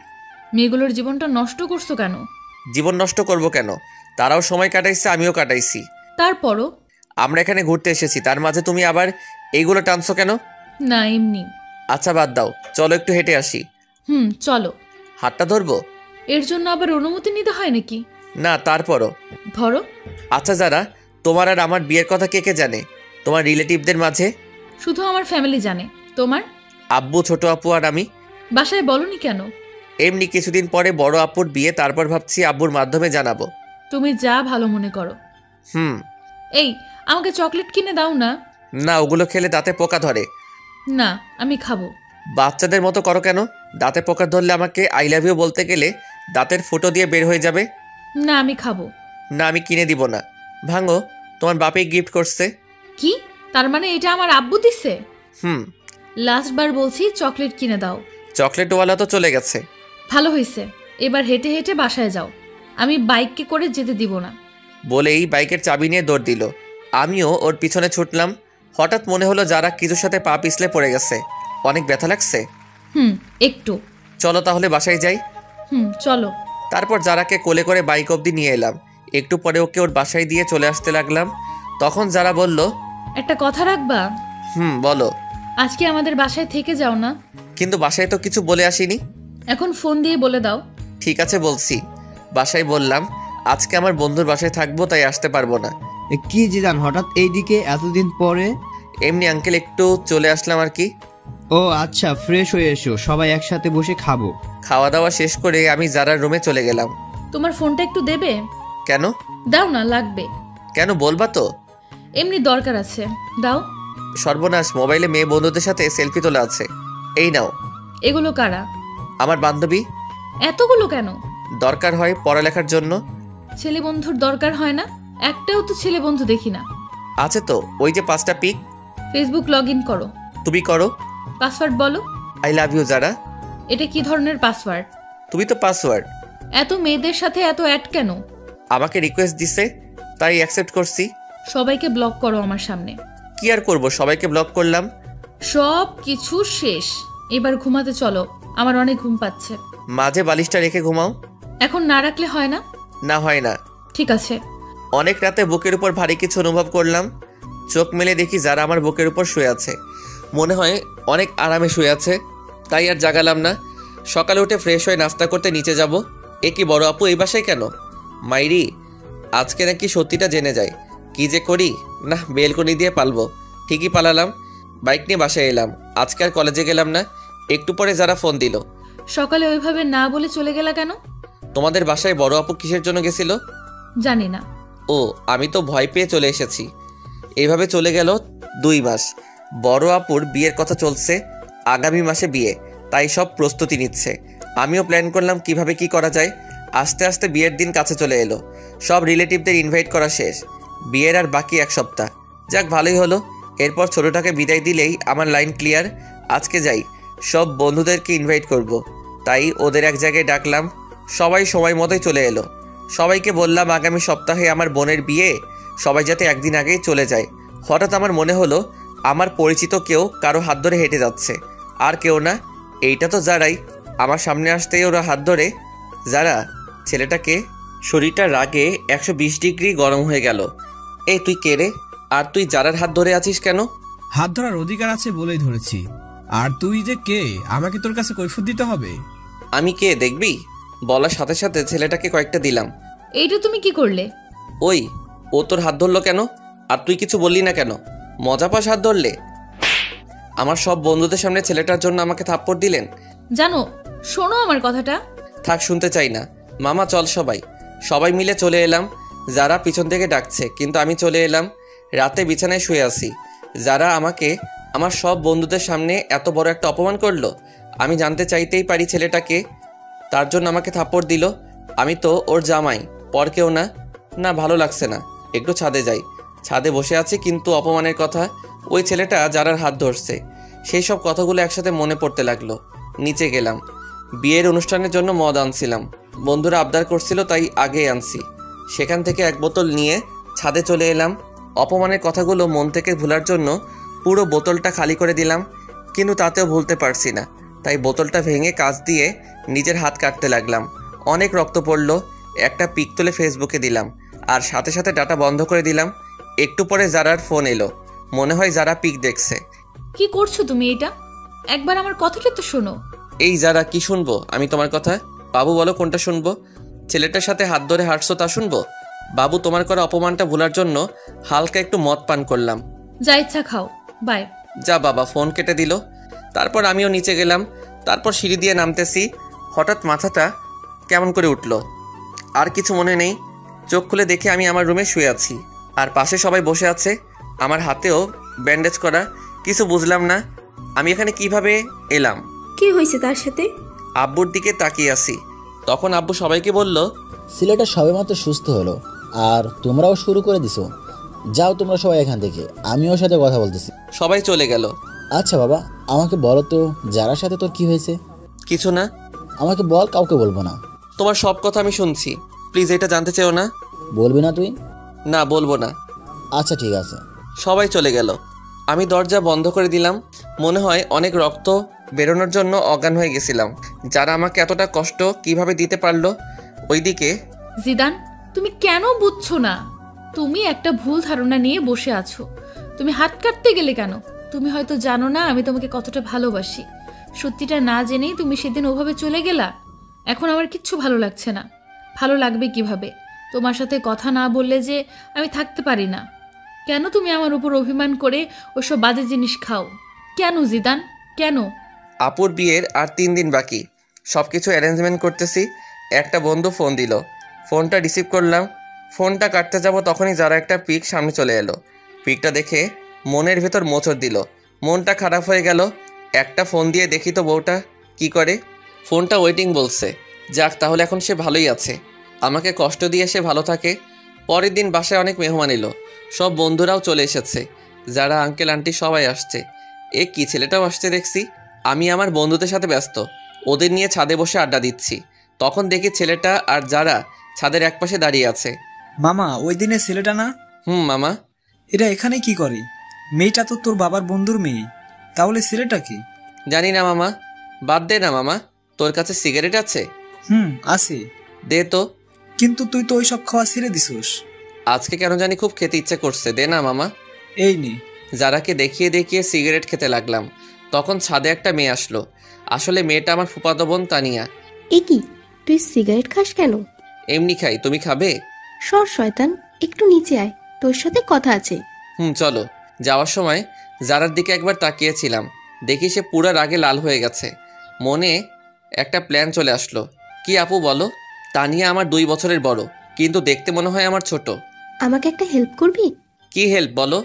মেয়েগুলোর জীবনটা নষ্ট করছো কেন? জীবন নষ্ট করব কেন? তারাও সময় কাটাইছে, আমিও কাটাইছি। তারপরও আমরা এখানে ঘুরতে এসেছি, তার মাঝে তুমি আবার এইগুলো টানছো কেন? না এমনি। আচ্ছা বাদ দাও, চলো একটু হেঁটে আসি। চলো। হাতটা ধরবো? এর জন্য আবার অনুমতি নিতে হয় নাকি? না তারপরও। ধরো। আচ্ছা যারা, তোমার আর আমার বিয়ের কথা কে কে জানে তোমার রিলেটিভদের মাঝে? শুধু আমার ফ্যামিলি জানে। তোমার? আব্বু, ছোট আপু আর আমি। বাসায় বলনি কেন? এমনি কিছুদিন পরে বড় আপুর বিয়ে, তারপর ভাবছি আব্বুর মাধ্যমে জানাবো। তুমি যা ভালো মনে করো। এই আমাকে চকলেট কিনে দাও না। না, ওগুলো খেলে দাঁতে পোকা ধরে। না আমি খাবো। বাচ্চাদের মতো করো কেন? দাঁতে পোকা ধরলে আমাকে আই লাভ ইউ বলতে গেলে দাঁতের ফুটো দিয়ে বের হয়ে যাবে। না আমি খাবো। না আমি কিনে দিব না। ভাঙো, তোমার বাপে গিফট করছে। কি? তার মানে এটা আমার আব্বু দিছে? লাস্ট বার বলছি চকলেট কিনে দাও। চকলেটওয়ালা তো চলে গেছে। ভালো হয়েছে, এবার হেঁটে হেঁটে বাসায় যাও, আমি বাইককে করে যেতে দিব না। বলেই বাইকের চাবি নিয়ে দৌড় দিল। আমিও ওর পিছনে ছুটলাম। হঠাৎ মনে হলো যারা কিছুর সাথে পা পিছলে পড়ে গেছে। অনেক ব্যথা লাগছে? একটু। চলো তাহলে বাসায় যাই। চলো। তারপর যারাকে কোলে করে বাইক অবধি নিয়ে এলাম। একটু পরে ওকে ওর বাসায় দিয়ে চলে আসতে লাগলাম। তখন যারা বলল, একটা কথা রাখবা? বলো। আজকে আমাদের বাসায় থেকে যাও না। কিন্তু বাসায় তো কিছু বলে আসিনি। এখন ফোন দিয়ে বলে দাও। ঠিক আছে বলছি। বাসায় বললাম আজকে আমার বন্ধুর বাসায় থাকবো, তাই আসতে পারবো না। কি জিদান হঠাৎ এইদিকে এতদিন পরে? এমনি আঙ্কেল, একটু চলে আসলাম আর কি। ও আচ্ছা, ফ্রেশ হয়ে এসো, সবাই একসাথে বসে খাবো। খাওয়া দাওয়া শেষ করে আমি যারার রুমে চলে গেলাম। তোমার ফোনটা একটু দেবে? কেন? দাও না, লাগবে। কেন বলবা তো? এমনি দরকার আছে, দাও। সর্বনাশ, মোবাইলে মেয়ে বন্ধুদের সাথে সেলফি তোলা আছে। এই নাও। এগুলো কারা? আমার বান্ধবী। এতগুলো কেন? দরকার হয় পড়ালেখার জন্য। ছেলে বন্ধুর দরকার হয় না? একটাও তো ছেলে বন্ধু দেখি না। আছে তো, ওই যে 5টা পিক। ফেসবুক লগ ইন করো। তুমি করো। পাসওয়ার্ড বলো। আই লাভ ইউ যারা। এটা কি ধরনের পাসওয়ার্ড? তুমি তো পাসওয়ার্ড। এত মেয়েদের সাথে এত অ্যাড কেন? আমাকে রিকোয়েস্ট দিছে, তাই অ্যাকসেপ্ট করছি। সবাইকে ব্লক করো আমার সামনে। কি আর করব, সবাইকে ব্লক করলাম। সব কিছু শেষ, এবার ঘুমাতে চলো, আমার অনেক ঘুম পাচ্ছে। মাঝে বালিশটা রেখে ঘুমাও। এখন না রাখলে হয় না? না হয় না। ঠিক আছে। অনেক রাতে বুকের উপর ভারী কিছু অনুভব করলাম। চোখ মেলে দেখি যারা আমার বুকের উপর শুয়ে আছে। মনে হয় অনেক আরামে শুয়ে আছে, তাই আর জাগালাম না। সকালে উঠে ফ্রেশ হয়ে নাস্তা করতে নিচে যাব। এ কি বড় আপু এই বাসায় কেন? মাইরি, আজকে নাকি সত্যিটা জেনে যায়। কি যে করি, না বেলকনি দিয়ে পালবো। ঠিকই পালালাম। বাইক নিয়ে বাসায় এলাম। আজকে আর কলেজে গেলাম না। একটু পরে যারা ফোন দিল। সকালে ওইভাবে না বলে চলে গেলা কেন? তোমাদের বাসায় বড় আপু কিসের জন্য গেছিল? জানি না। ও, আমি তো ভয় পেয়ে চলে এসেছি। এইভাবে চলে গেল 2 মাস। বড় আপুর বিয়ের কথা চলছে, আগামী মাসে বিয়ে, তাই সব প্রস্তুতি নিচ্ছে। আমিও প্ল্যান করলাম কিভাবে কি করা যায়। আস্তে আস্তে বিয়ের দিন কাছে চলে এলো। সব রিলেটিভদের ইনভাইট করা শেষ। বিয়ের আর বাকি 1 সপ্তাহ। যাক, ভালোই হলো। এরপর ছোটটাকে বিদায় দিলেই আমার লাইন ক্লিয়ার। আজকে যাই, সব বন্ধুদেরকে ইনভাইট করব। তাই ওদের এক জায়গায় ডাকলাম। সবাই সময় মতোই চলে এলো। সবাইকে বললাম আগামী সপ্তাহে আমার বোনের বিয়ে, সবাই যাতে একদিন আগেই চলে যায়। হঠাৎ আমার মনে হলো আমার পরিচিত কেউ কারো হাত ধরে হেঁটে যাচ্ছে। আর কেউ না, এইটা তো যারাই। আমার সামনে আসতেই ওরা হাত ধরে। যারা, ছেলেটাকে। শরীরটা রাগে 120 ডিগ্রি গরম হয়ে গেল। এই তুই কে রে? আর তুই যারার হাত ধরে আছিস কেন? হাত ধরার অধিকার আছে বলেই ধরেছি। আর তুই যে কে, আমাকে তোর কাছে কৈফিয়ত দিতে হবে? আমি কে দেখবি? বলার সাথে সাথে ছেলেটাকে কয়েকটা দিলাম। এইটা তুমি কি করলে? ওই, ও তোর হাত ধরলো কেন? আর তুই কিছু বললি না কেন? মজা পাস হাত ধরলে? আমার সব বন্ধুদের সামনে ছেলেটার জন্য আমাকে থাপ্পড় দিলেন। জানো, শোনো আমার কথাটা। থাক, শুনতে চাই না। মামা চল। সবাই মিলে চলে এলাম। যারা পিছন থেকে ডাকছে, কিন্তু আমি চলে এলাম। রাতে বিছানায় শুয়ে আছি। যারা আমাকে আমার সব বন্ধুদের সামনে এত বড় একটা অপমান করলো। আমি জানতে চাইতেই পারি ছেলেটাকে, তার জন্য আমাকে থাপ্পড় দিল। আমি তো ওর জামাই, পর কেউ না। না, ভালো লাগছে না। একটু ছাদে যাই। ছাদে বসে আছি, কিন্তু অপমানের কথা, ওই ছেলেটা যারার হাত ধরছে, সেই সব কথাগুলো একসাথে মনে পড়তে লাগলো। নিচে গেলাম। বিয়ের অনুষ্ঠানের জন্য মদ আনছিলাম। বন্ধুরা আবদার করছিল, তাই আগেই আনছি। সেখান থেকে 1 বোতল নিয়ে ছাদে চলে এলাম। অপমানের কথাগুলো মন থেকে ভুলার জন্য পুরো বোতলটা খালি করে দিলাম, কিন্তু তাতেও ভুলতে পারছি না। তাই বোতলটা ভেঙে কাঁচ দিয়ে নিজের হাত কাটতে লাগলাম। অনেক রক্ত পড়লো। একটা পিক তুলে ফেসবুকে দিলাম, আর সাথে সাথে ডাটা বন্ধ করে দিলাম। একটু পরে জারার ফোন এলো। মনে হয় জারা পিক দেখছে। কি করছো তুমি এটা? একবার আমার কথাটা তো শোনো। এই জারা, কি শুনবো আমি তোমার কথা? বাবু বলো কোনটা শুনবো? ছেলেটার সাথে হাত ধরে হাঁটছো তা শুনবো? বাবু, তোমার করা অপমানটা ভোলার জন্য হালকা একটু মদ পান করলাম। যা ইচ্ছা খাও, বাই। যা বাবা। ফোন কেটে দিল। তারপর আমিও নিচে গেলাম। তারপর সিঁড়ি দিয়ে নামতেছি, হঠাৎ মাথাটা কেমন করে উঠলো। আর কিছু মনে নেই। চোখ খুলে দেখে আমি আমার রুমে শুয়ে আছি, আর পাশে সবাই বসে আছে। আমার হাতেও ব্যান্ডেজ করা। কিছু বুঝলাম না আমি এখানে কিভাবে এলাম। কি হয়েছে তার সাথে? আব্বুর দিকে তাকিয়ে আছি। তখন আব্বু সবাইকে বলল, ছেলেটা সবেমাত্র সুস্থ হলো, আর তোমরাও শুরু করে দিছো। যাও তোমরা সবাই এখান থেকে, আমি ওর সাথে কথা বলতেছি। সবাই চলে গেল। আচ্ছা বাবা, আমাকে বলো তো যারার সাথে তোর কি হয়েছে? কিছু না। আমাকে বল, কাউকে বলবো না। তোমার সব কথা আমি শুনছি, প্লিজ এটা জানতে চাও না? বলবি না তুই? না, বলবো না। আচ্ছা ঠিক আছে। সবাই চলে গেল। আমি দরজা বন্ধ করে দিলাম। মনে হয় অনেক রক্ত বেরোনোর জন্য অজ্ঞান হয়ে গেছিলাম। যারা আমাকে এতটা কষ্ট কিভাবে দিতে পারলো। ওইদিকে জিদান, তুমি কেন বুঝছো না? তুমি একটা ভুল ধারণা নিয়ে বসে আছো। তুমি হাত কাটতে গেলে কেন? তুমি হয়তো জানো না আমি তোমাকে কতটা ভালোবাসি। সত্যিটা না জেনেই তুমি সেদিন ওভাবে চলে গেলা। এখন আমার কিচ্ছু ভালো লাগছে না। ভালো লাগবে কিভাবে? তোমার সাথে কথা না বললে যে আমি থাকতে পারি না। কেন তুমি আমার উপর অভিমান করে ওসব বাজে জিনিস খাও? কেন জিদান, কেন? আপুর বিয়ের আর 3 দিন বাকি। সব কিছু অ্যারেঞ্জমেন্ট করতেছি। একটা বন্ধু ফোন দিল। ফোনটা রিসিভ করলাম। ফোনটা কাটতে যাব তখনই যারা একটা পিক সামনে চলে এলো। পিকটা দেখে মনের ভেতর মোচড় দিল। মনটা খারাপ হয়ে গেল। একটা ফোন দিয়ে দেখি তো বউটা কি করে। ফোনটা ওয়েটিং বলছে। যাক, তাহলে এখন সে ভালোই আছে। আমাকে কষ্ট দিয়ে সে ভালো থাকে। পরের দিন বাসায় অনেক মেহমান এলো। সব বন্ধুরাও চলে এসেছে। যারা আঙ্কেল আন্টি সবাই আসছে। এ কি, ছেলেটাও আসছে দেখছি। আমি আমার বন্ধুদের সাথে ব্যস্ত। ওদের নিয়ে ছাদে বসে আড্ডা দিচ্ছি। তখন দেখি ছেলেটা আর যারা ছাদের একপাশে দাঁড়িয়ে আছে। মামা, ওই দিনের ছেলেটা না? মামা। এরা এখানে কি করে? মেয়েটা তো তোর বাবার বন্ধুর মেয়ে। তাহলে ছেলেটা কি? জানি না মামা। বাদ দে না মামা। তোর কাছে সিগারেট আছে? আছে। দে তো। কিন্তু তুই তো ওইসব খাওয়া ছেড়ে দিছিস। আজকে কেন জানি খুব খেতে ইচ্ছে করছে। দে না মামা। এই নে। যারাকে দেখিয়ে দেখিয়ে সিগারেট খেতে লাগলাম। তখন ছাদে একটা মেয়ে আসলো। আসলে মেয়েটা আমার ফুফাতো বোন তানিয়া। এ কি, তুই সিগারেট খাস কেন? এমনি খাই, তুমি খাবে? সর শয়তান, একটু নিচে আয়, তোর সাথে কথা আছে। চলো। যাওয়ার সময় যারার দিকে একবার তাকিয়েছিলাম। দেখি সে পুরো রাগে লাল হয়ে গেছে। মনে একটা প্ল্যান চলে আসলো। কি আপু বলো? তানিয়া আমার 2 বছরের বড়, কিন্তু দেখতে মনে হয় আমার ছোট। আমাকে একটা হেল্প করবি? কি হেল্প বলো?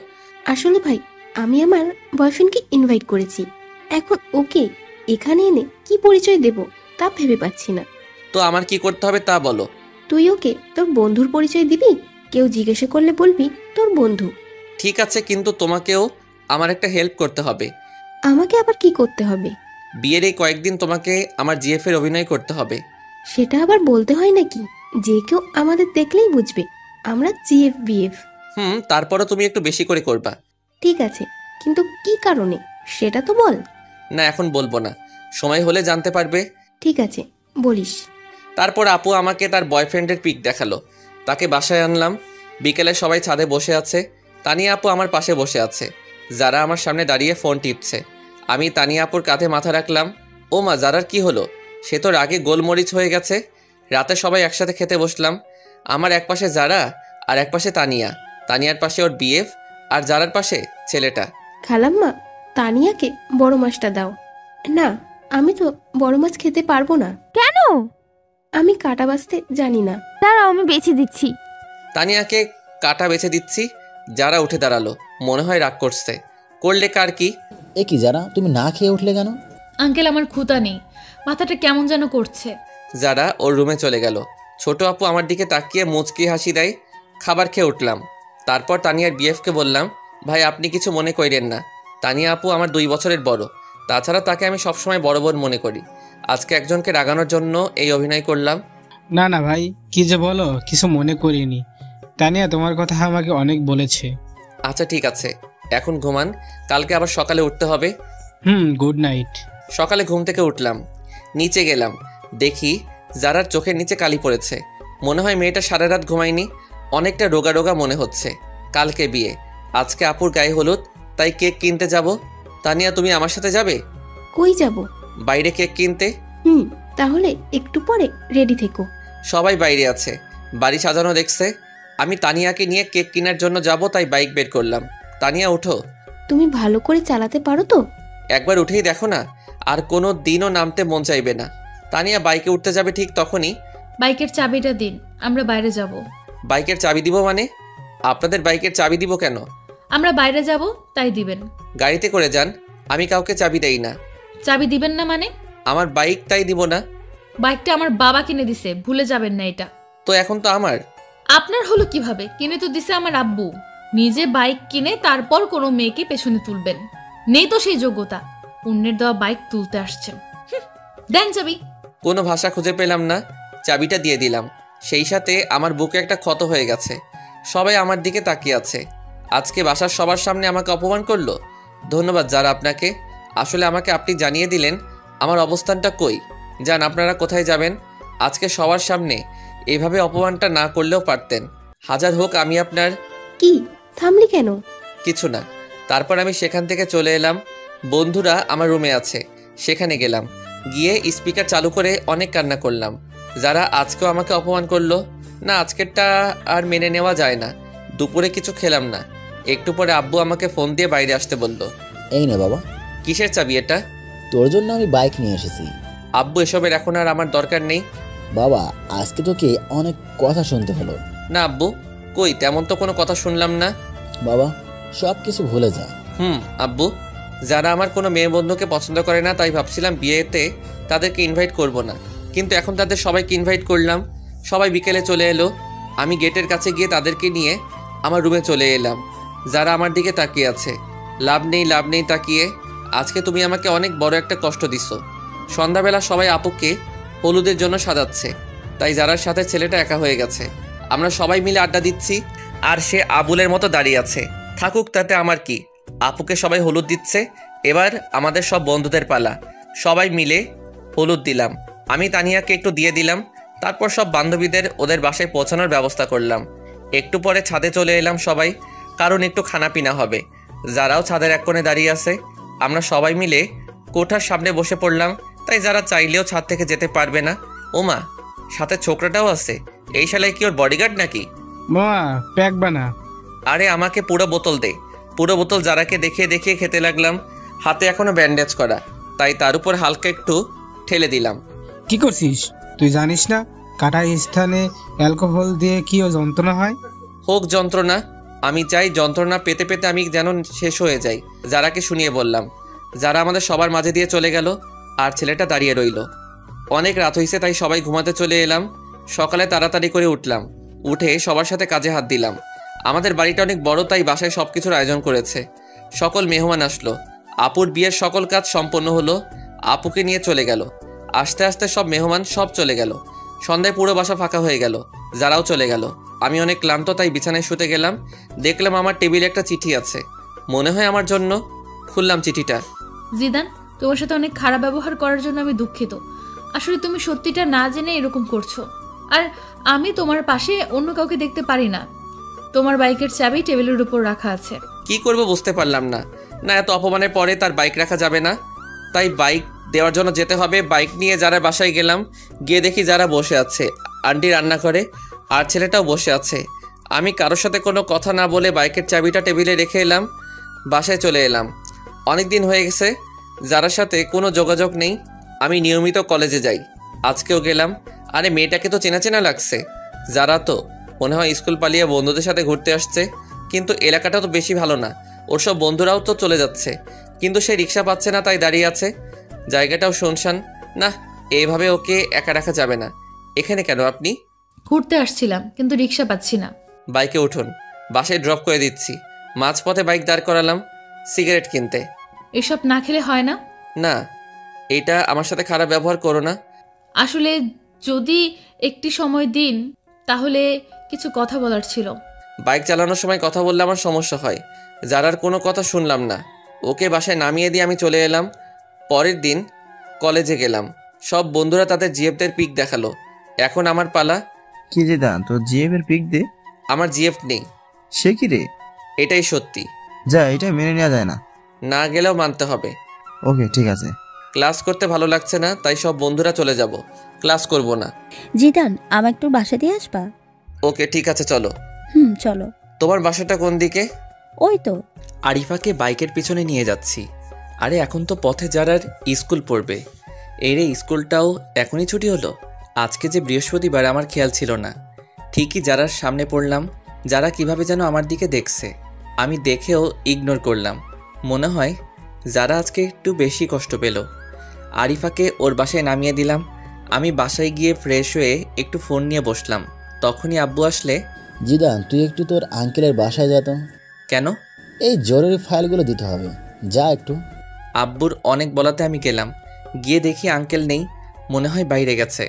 আসলে ভাই, আমি আমার বয়ফ্রেন্ডকে ইনভাইট করেছি। এখন ওকে এখানে এনে কি পরিচয় দেব তা ভেবে পাচ্ছি না। তো আমার কি করতে হবে তা বলো। তুই ওকে তোর বন্ধুর পরিচয় দিবি। কেউ জিজ্ঞাসা করলে বলবি তোর বন্ধু। ঠিক আছে, কিন্তু তোমাকেও আমার একটা হেল্প করতে হবে। আমাকে আবার কি করতে হবে? বিয়ের এই কয়েকদিন তোমাকে আমার জিএফের অভিনয় করতে হবে। সেটা আবার বলতে হয় নাকি? যে কেউ আমাদের দেখলেই বুঝবে আমরা জিএফ বিএফ। তারপরও তুমি একটু বেশি করে করবা। ঠিক আছে, কিন্তু কি কারণে সেটা তো বল। না, এখন বলবো না, সময় হলে জানতে পারবে। ঠিক আছে, বলিস। তারপর আপু আমাকে তার বয়ফ্রেন্ডের পিক দেখালো। তাকে বাসায় আনলাম। বিকেলে সবাই ছাদে বসে আছে। তানিয়া আপু আমার পাশে বসে আছে। যারা আমার সামনে দাঁড়িয়ে ফোন টিপছে। আমি তানিয়া আপুর কাঁধে মাথা রাখলাম। ও মা, যারার কি হলো? সে তো রাগে গোলমরিচ হয়ে গেছে। রাতে সবাই একসাথে খেতে বসলাম। আমার এক পাশে যারা আর এক পাশে তানিয়া। তানিয়ার পাশে ওর বিএফ, আর যারার পাশে ছেলেটা। খালাম্মা, তানিয়াকে বড় মাছটা দাও। না, আমি তো বড় মাছ খেতে পারবো না। কেন? আমি কাটা বাছতে জানি না। দাঁড়াও, আমি বেছে দিচ্ছি। তানিয়াকে কাটা বেছে দিচ্ছি। যারা উঠে দাঁড়ালো। মনে হয় রাগ করছে। করলে কার কি? এ কি যারা, তুমি না খেয়ে উঠলে কেন? আঙ্কেল, আমার ক্ষুধা নেই, মাথাটা কেমন যেন করছে। যারা ওর রুমে চলে গেল। ছোট আপু আমার দিকে তাকিয়ে মুচকি হাসি দেয়। খাবার খেয়ে উঠলাম। তারপর তানিয়ার বিএফকে বললাম, ভাই আপনি কিছু মনে করেন না। তানিয়া আপু আমার 2 বছরের বড়। তাছাড়া তাকে আমি সবসময় বড় বোন মনে করি। আজকে একজনকে রাগানোর জন্য এই অভিনয় করলাম। না না ভাই, কি যে বলো, কিছু মনে করিনি। তানিয়া তোমার কথা আমাকে অনেক বলেছে। আচ্ছা ঠিক আছে, এখন ঘুমান, কালকে আবার সকালে উঠতে হবে। Good night. সকালে ঘুম থেকে উঠলাম, নিচে গেলাম, দেখি যারার চোখের নিচে কালি পড়েছে। মনে হয় মেয়েটা সারা রাত ঘুমায়নি, অনেকটা রোগা রোগা মনে হচ্ছে। কালকে বিয়ে, আজকে আপুর গায়ে হলুদ, তাই কেক কিনতে যাব। তানিয়া, তুমি আমার সাথে যাবে? কই যাব? বাইরে কেক কিনতে। তাহলে একটু পরে রেডি থেকো। সবাই বাইরে আছে, বাড়ি সাজানো দেখছে। আমি তানিয়াকে নিয়ে কেক কেনার জন্য যাব, তাই বাইক বের করলাম। তানিয়া ওঠো। তুমি ভালো করে চালাতে পারো তো? একবার উঠেই দেখো না, আর কোনো দিনও নামতে মন চাইবে না। তানিয়া বাইকে উঠতে যাবে ঠিক তখনই, বাইকের চাবিটা দিন, আমরা বাইরে যাব। বাইকের চাবি দিব মানে? আপনাদের বাইকের চাবি দিব কেন? আমরা বাইরে যাব তাই দিবেন। গাড়িতে করে যান, আমি কাউকে চাবি দেই না। চাবি দিবেন না মানে? আমার বাইক, তাই দিব না। বাইকটা আমার বাবা কিনে দিছে, ভুলে যাবেন না এটা। তো এখন তো আমার। আপনার হলো কিভাবে? কিনে তো দিছে আমার আব্বু। নিজে বাইক কিনে তারপর কোনো মেয়েকে পেছনে তুলবেন, নেই তো সেই যোগ্যতা। অন্যের দেওয়া বাইক তুলতে আসছেন। দেন চাবি। কোনো ভাষা খুঁজে পেলাম না, চাবিটা দিয়ে দিলাম। সেই সাথে আমার বুকে একটা ক্ষত হয়ে গেছে। সবাই আমার দিকে তাকিয়ে আছে। আজকে বাসার সবার সামনে আমাকে অপমান করলো। ধন্যবাদ যারা আপনাকে। আসলে আমাকে আপনি জানিয়ে দিলেন আমার অবস্থানটা কই। যান, আপনারা কোথায় যাবেন? আজকে সবার সামনে এভাবে অপমানটা না করলেও পারতেন। হাজার হোক আমি আপনার। কি থামলি কেন? কিছু না। তারপর আমি সেখান থেকে চলে এলাম। বন্ধুরা আমার রুমে আছে, সেখানে গেলাম। গিয়ে স্পিকার চালু করে অনেক কান্না করলাম। যারা আজকেও আমাকে অপমান করলো না, আজকেরটা আর মেনে নেওয়া যায় না। দুপুরে কিছু খেলাম না। একটু পরে আব্বু আমাকে ফোন দিয়ে বাইরে আসতে বলল। এই নে বাবা। কিসের চাবি এটা? তোর জন্য আমি বাইক নিয়ে এসেছি। আব্বু, এসবের এখন আর আমার দরকার নেই। বাবা, আজকে তোকে অনেক কথা শুনতে হলো। না আব্বু, কই তেমন তো কোনো কথা শুনলাম না। বাবা, সব কিছু ভুলে যা। আব্বু, যারা আমার কোনো মেয়ে বন্ধুকে পছন্দ করে না, তাই ভাবছিলাম বিয়েতে তাদেরকে ইনভাইট করব না, কিন্তু এখন তাদের সবাইকে ইনভাইট করলাম। সবাই বিকেলে চলে এলো। আমি গেটের কাছে গিয়ে তাদেরকে নিয়ে আমার রুমে চলে এলাম। যারা আমার দিকে তাকিয়ে আছে। লাভ নেই তাকিয়ে। আজকে তুমি আমাকে অনেক বড় একটা কষ্ট দিছো। সন্ধ্যাবেলা সবাই আপুকে হলুদের জন্য সাজাচ্ছে, তাই যারার সাথে ছেলেটা একা হয়ে গেছে। আমরা সবাই মিলে আড্ডা দিচ্ছি, আর সে আবুলের মতো দাঁড়িয়ে আছে। থাকুক, তাতে আমার কি। আপুকে সবাই হলুদ দিচ্ছে। এবার আমাদের সব বন্ধুদের পালা। সবাই মিলে হলুদ দিলাম। আমি তানিয়াকে একটু দিয়ে দিলাম। তারপর সব বান্ধবীদের ওদের বাসায় পৌঁছানোর ব্যবস্থা করলাম। একটু পরে ছাদে চলে এলাম সবাই, কারণ একটু খানাপিনা হবে। যারাও ছাদের এক কোণে দাঁড়িয়ে আছে। আমরা সবাই মিলে কোঠার সামনে বসে পড়লাম, তাই যারা চাইলেও ছাদ থেকে যেতে পারবে না। ওমা, সাথে ছোকরাটাও আছে। এই শালায় কি ওর বডিগার্ড নাকি? মামা, প্যাক বানা। আরে আমাকে পুরো বোতল দে। পুরো বোতল যারাকে দেখিয়ে দেখিয়ে খেতে লাগলাম। হাতে এখনো ব্যান্ডেজ করা, তাই তার উপর হালকা একটু ঠেলে দিলাম। কি করছিস তুই জানিস না কাটা স্থানে অ্যালকোহল দিয়ে কি যন্ত্রণা হয়? হোক যন্ত্রণা, আমি চাই যন্ত্রণা পেতে পেতে আমি যেন শেষ হয়ে যাই। যারাকে শুনিয়ে বললাম। যারা আমাদের সবার মাঝে দিয়ে চলে গেল, আর ছেলেটা দাঁড়িয়ে রইল। অনেক রাত হয়েছে, তাই সবাই ঘুমাতে চলে এলাম। সকালে তাড়াতাড়ি করে উঠলাম। উঠে সবার সাথে কাজে হাত দিলাম। আমাদের বাড়িটা অনেক বড়, তাই বাসায় সব কিছুর আয়োজন করেছে। সকল মেহমান আসলো। আপুর বিয়ের সকল কাজ সম্পন্ন হলো। আপুকে নিয়ে চলে গেল। আস্তে আস্তে সব মেহমান সব চলে গেল। সন্ধ্যায় পুরো বাসা ফাঁকা হয়ে গেল। যারাও চলে গেল। আমি অনেক ক্লান্ত, তাই বিছানায় শুতে গেলাম। দেখলাম আমার টেবিলে একটা চিঠি আছে, মনে হয় আমার জন্য। খুললাম চিঠিটা। জিদান, তোমার সাথে অনেক খারাপ ব্যবহার করার জন্য আমি দুঃখিত। আসলে তুমি সত্যিটা না জেনে এরকম করছো, আর আমি তোমার পাশে অন্য কাউকে দেখতে পারি না। তোমার বাইকের চাবি টেবিলের উপর রাখা আছে। কি করব বুঝতে পারলাম না। না, এত অপমানের পরে তার বাইক রাখা যাবে না, তাই বাইক দেওয়ার জন্য যেতে হবে। বাইক নিয়ে যারা বাসায় গেলাম। গিয়ে দেখি যারা বসে আছে, আন্টি রান্না করে, আর ছেলেটাও বসে আছে। আমি কারোর সাথে কোনো কথা না বলে বাইকের চাবিটা টেবিলে রেখে এলাম। বাসায় চলে এলাম। অনেক দিন হয়ে গেছে যারার সাথে কোনো যোগাযোগ নেই। আমি নিয়মিত কলেজে যাই, আজকেও গেলাম। আরে মেয়েটাকে তো চেনা চেনা লাগছে। যারা তো মনে হয় স্কুল পালিয়ে বন্ধুদের সাথে ঘুরতে আসছে, কিন্তু এলাকাটা তো বেশি ভালো না। ওর সব বন্ধুরাও তো চলে যাচ্ছে, কিন্তু সে রিক্সা পাচ্ছে না, তাই দাঁড়িয়ে আছে। জায়গাটাও শুনশান। না, এইভাবে ওকে একা রাখা যাবে না। এখানে কেন আপনি? ঘুরতে আসছিলাম, কিন্তু রিক্সা পাচ্ছি না। বাইকে উঠুন, বাসায় ড্রপ করে দিচ্ছি। মাঝপথে বাইক দাঁড় করালাম সিগারেট কিনতে। এসব না খেলে হয় না। না, এটা আমার সাথে খারাপ ব্যবহার করো না। আসলে যদি একটি সময় দিন, তাহলে কিছু কথা বলার ছিল। বাইক চালানোর সময় কথা বললে আমার সমস্যা হয়। যারার কোনো কথা শুনলাম না, ওকে বাসায় নামিয়ে দিয়ে আমি চলে এলাম। পরের দিন কলেজে গেলাম, সব বন্ধুরা তাদের জিএফদের পিক দেখালো। এখন আমার পালা। কি জিদান, তোর জিএফ এর পিক দে। আমার জিএফ নেই। সে কি রে? এটাই সত্যি। যা, এটা মেনে নেওয়া যায় না। না গেলেও মানতে হবে। ওকে, ঠিক আছে। ক্লাস করতে ভালো লাগছে না, তাই সব বন্ধুরা চলে যাব, ক্লাস করব না। জিদান, আমার একটু বাসা দিয়ে আসবা? ওকে ঠিক আছে, চলো। চলো। তোমার বাসাটা কোন দিকে? ওই তো। আরিফাকে বাইকের পিছনে নিয়ে যাচ্ছি। আরে এখন তো পথে যারার স্কুল পড়বে। এই রে, স্কুলটাও এখনই ছুটি হলো। আজকে যে বৃহস্পতিবার, আমার খেয়াল ছিল না। ঠিকই যারার সামনে পড়লাম। যারা কিভাবে যেন আমার দিকে দেখছে, আমি দেখেও ইগনোর করলাম। মনে হয় যারা আজকে একটু বেশি কষ্ট পেল। আরিফাকে ওর বাসায় নামিয়ে দিলাম। আমি বাসায় গিয়ে ফ্রেশ হয়ে একটু ফোন নিয়ে বসলাম। তখনই আব্বু আসলে, জিদান তুই একটু তোর আঙ্কেলের বাসায় যা তো। কেন? এই জরুরি ফাইলগুলো দিতে হবে, যা একটু। আব্বুর অনেক বলাতে আমি গেলাম। গিয়ে দেখি আঙ্কেল নেই, মনে হয় বাইরে গেছে।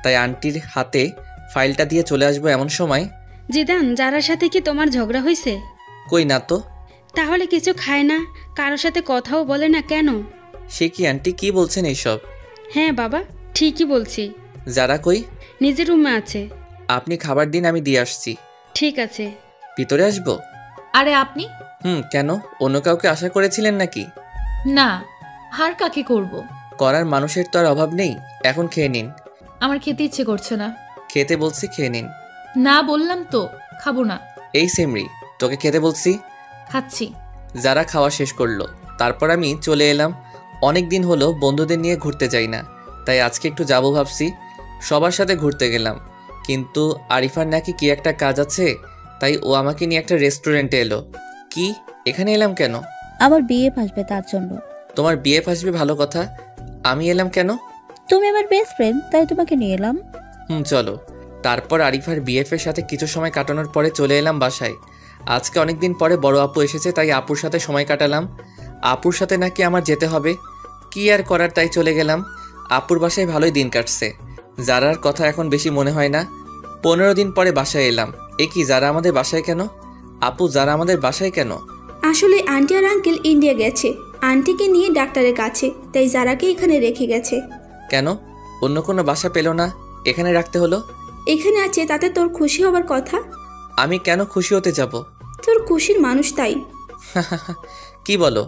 তাই আন্টির হাতে ফাইলটা দিয়ে চলে আসবো এমন সময়, জিদান, যারার সাথে কি তোমার ঝগড়া হয়েছে? কই না তো। তাহলে কিছু খায় না, কারোর সাথে কথাও বলে না কেন? সে কি আন্টি, কি বলছেন এইসব? হ্যাঁ বাবা, ঠিকই বলছি। যারা কই? নিজের রুমে আছে। আপনি খাবার দিন, আমি দিয়ে আসছি। ঠিক আছে। ভিতরে আসবো? আরে আপনি? কেন, অন্য কাউকে আশা করেছিলেন নাকি? না, হার কাকে করব। করার মানুষের তো আর অভাব নেই। এখন খেয়ে নিন। আমার খেতে ইচ্ছে করছে না। খেতে বলছি, খেয়ে নিন। না বললাম তো, খাবো না। এই সেমরি, তোকে খেতে বলছি। খাচ্ছি। যারা খাওয়া শেষ করলো, তারপর আমি চলে এলাম। অনেক দিন হলো বন্ধুদের নিয়ে ঘুরতে যাই না, তাই আজকে একটু যাবো ভাবছি। সবার সাথে ঘুরতে গেলাম, কিন্তু আরিফার নাকি কি একটা কাজ আছে, তাই ও আমাকে নিয়ে একটা রেস্টুরেন্টে এলো। কি, এখানে এলাম কেন? আমার বিয়ে আসবে, তার জন্য। তোমার বিয়ে আসবে, ভালো কথা। আমি এলাম কেন? তুমি আমার বেস্ট ফ্রেন্ড, তাই তোমাকে নিয়ে এলাম। চলো। তারপর আরিফার বিএফের সাথে কিছু সময় কাটানোর পরে চলে এলাম বাসায়। আজকে অনেকদিন পরে বড় আপু এসেছে, তাই আপুর সাথে সময় কাটালাম। আপুর সাথে নাকি আমার যেতে হবে, কি আর করার, তাই চলে গেলাম। আপুর বাসায় ভালোই দিন কাটছে। যারার কথা এখন বেশি মনে হয় না। 15 দিন পরে বাসায় এলাম। এ কি, যারা আমাদের বাসায় কেন? আপু, যারা আমাদের বাসায় কেন? আসলে আন্টি আর আঙ্কেল ইন্ডিয়া গেছে, আন্টিকে নিয়ে ডাক্তারের কাছে, তাই যারাকে এখানে রেখে গেছে। কেন, অন্য কোনো বাসা পেল না, এখানে রাখতে হলো? এখানে আছে, তাতে তোর খুশি হবার কথা। আমি কেন খুশি হতে যাব? তোর খুশির মানুষ তাই। কি বলো?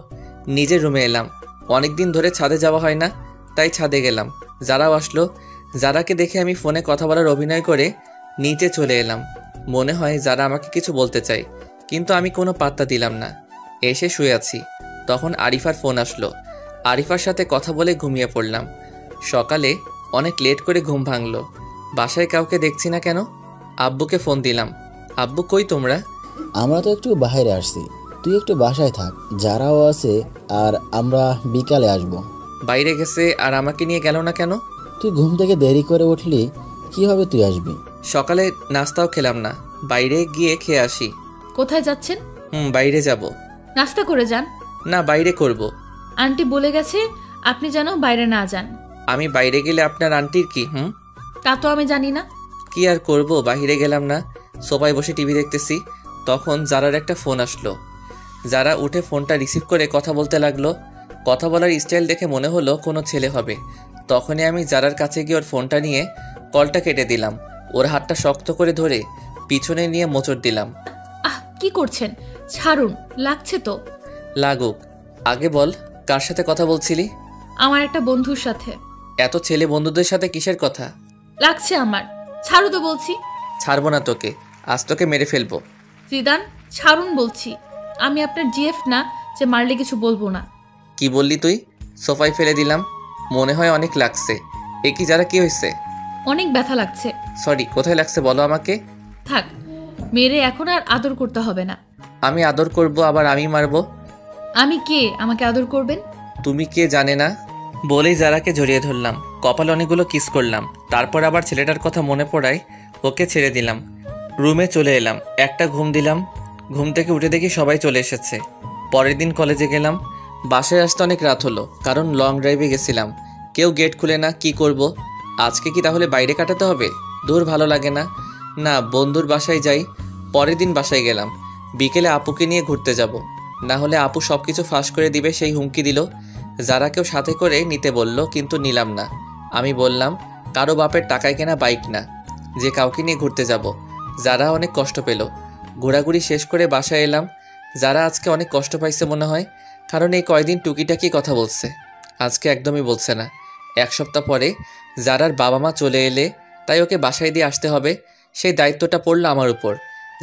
নিজের রুমে এলাম। অনেকদিন ধরে ছাদে যাওয়া হয় না, তাই ছাদে গেলাম। যারাও আসলো। যারাকে দেখে আমি ফোনে কথা বলার অভিনয় করে নিচে চলে এলাম। মনে হয় যারা আমাকে কিছু বলতে চাই, কিন্তু আমি কোনো পাত্তা দিলাম না। এসে শুয়ে আছি, তখন আরিফার ফোন আসলো। আরিফার সাথে কথা বলে ঘুমিয়ে পড়লাম। সকালে অনেক লেট করে ঘুম ভাঙলো। বাসায় কাউকে দেখছি না কেন। আব্বুকে ফোন দিলাম। আব্বু, কই তোমরা? আমরা তো একটু বাইরে আসছি, তুই একটু বাসায় থাক, যারাও আছে, আর আমরা বিকালে আসব। বাইরে গেছে আর আমাকে নিয়ে গেল না কেন? তুই ঘুম থেকে দেরি করে উঠলি, কিভাবে তুই আসবি? সকালে নাস্তাও খেলাম না, বাইরে গিয়ে খেয়ে আসি। কোথায় যাচ্ছেন? বাইরে যাব। নাস্তা করে যান। না, বাইরে করব। আন্টি বলে গেছে আপনি যেন বাইরে না যান। আমি বাইরে গেলে আপনার আন্টির কি? তা তো আমি জানি না। কি আর করব, বাইরে গেলাম না, সোফায় বসে টিভি দেখতেছি। তখন যারার একটা ফোন আসলো। যারা উঠে ফোনটা রিসিভ করে কথা বলতে লাগলো। কথা বলার স্টাইল দেখে মনে হলো কোনো ছেলে হবে। তখনই আমি যারার কাছে গিয়ে ওর ফোনটা নিয়ে কলটা কেটে দিলাম। ওর হাতটা শক্ত করে ধরে পিছনে নিয়ে মোচড় দিলাম। কি করছেন? ছাড়ুন, লাগছে তো। লাগুক, আগে বল কার সাথে কথা বলছিলি? আমার একটা বন্ধুর সাথে। এত ছেলে বন্ধুদের সাথে কিসের কথা? লাগছে আমার, ছাড়ু তো বলছি। ছাড়বো না তোকে, আজ তোকে মেরে ফেলবো। জিদান, ছাড়ুন বলছি। আমি আপনার জিএফ না যে মারলে কিছু বলবো না। কি বললি তুই? সোফায় ফেলে দিলাম। মনে হয় অনেক লাগছে। এ কি, যারা কি হয়েছে? অনেক ব্যথা লাগছে। সরি, কোথায় লাগছে বলো আমাকে। থাক, মেরে এখন আর আদর করতে হবে না। আমি আদর করব, আবার আমি মারবো? আমি কে আমাকে আদর করবেন? তুমি কে জানে না বলেই যারাকে জড়িয়ে ধরলাম। কপাল অনেকগুলো কিস করলাম। তারপর আবার ছেলেটার কথা মনে পড়ায় ওকে ছেড়ে দিলাম। রুমে চলে এলাম, একটা ঘুম দিলাম। ঘুম থেকে উঠে দেখি সবাই চলে এসেছে। পরের দিন কলেজে গেলাম। বাসায় আসতে অনেক রাত হলো, কারণ লং ড্রাইভে গেছিলাম। কেউ গেট খুলে না, কি করব? আজকে কি তাহলে বাইরে কাটাতে হবে? দূর, ভালো লাগে না। না, বন্ধুর বাসায় যাই। পরের দিন বাসায় গেলাম। বিকেলে আপুকে নিয়ে ঘুরতে যাব। না হলে আপু সব কিছু ফাঁস করে দিবে সেই হুমকি দিল। যারাকেও সাথে করে নিতে বলল, কিন্তু নিলাম না। আমি বললাম কারো বাপের টাকায় কেনা বাইক না যে কাউকে নিয়ে ঘুরতে যাব। যারা অনেক কষ্ট পেল। ঘোরাঘুরি শেষ করে বাসায় এলাম। যারা আজকে অনেক কষ্ট পাইছে মনে হয়, কারণ এই কয়দিন টুকিটাকি কথা বলছে, আজকে একদমই বলছে না। 1 সপ্তাহ পরে যারার বাবা মা চলে এলে তাই ওকে বাসায় দিয়ে আসতে হবে, সেই দায়িত্বটা পড়লো আমার উপর।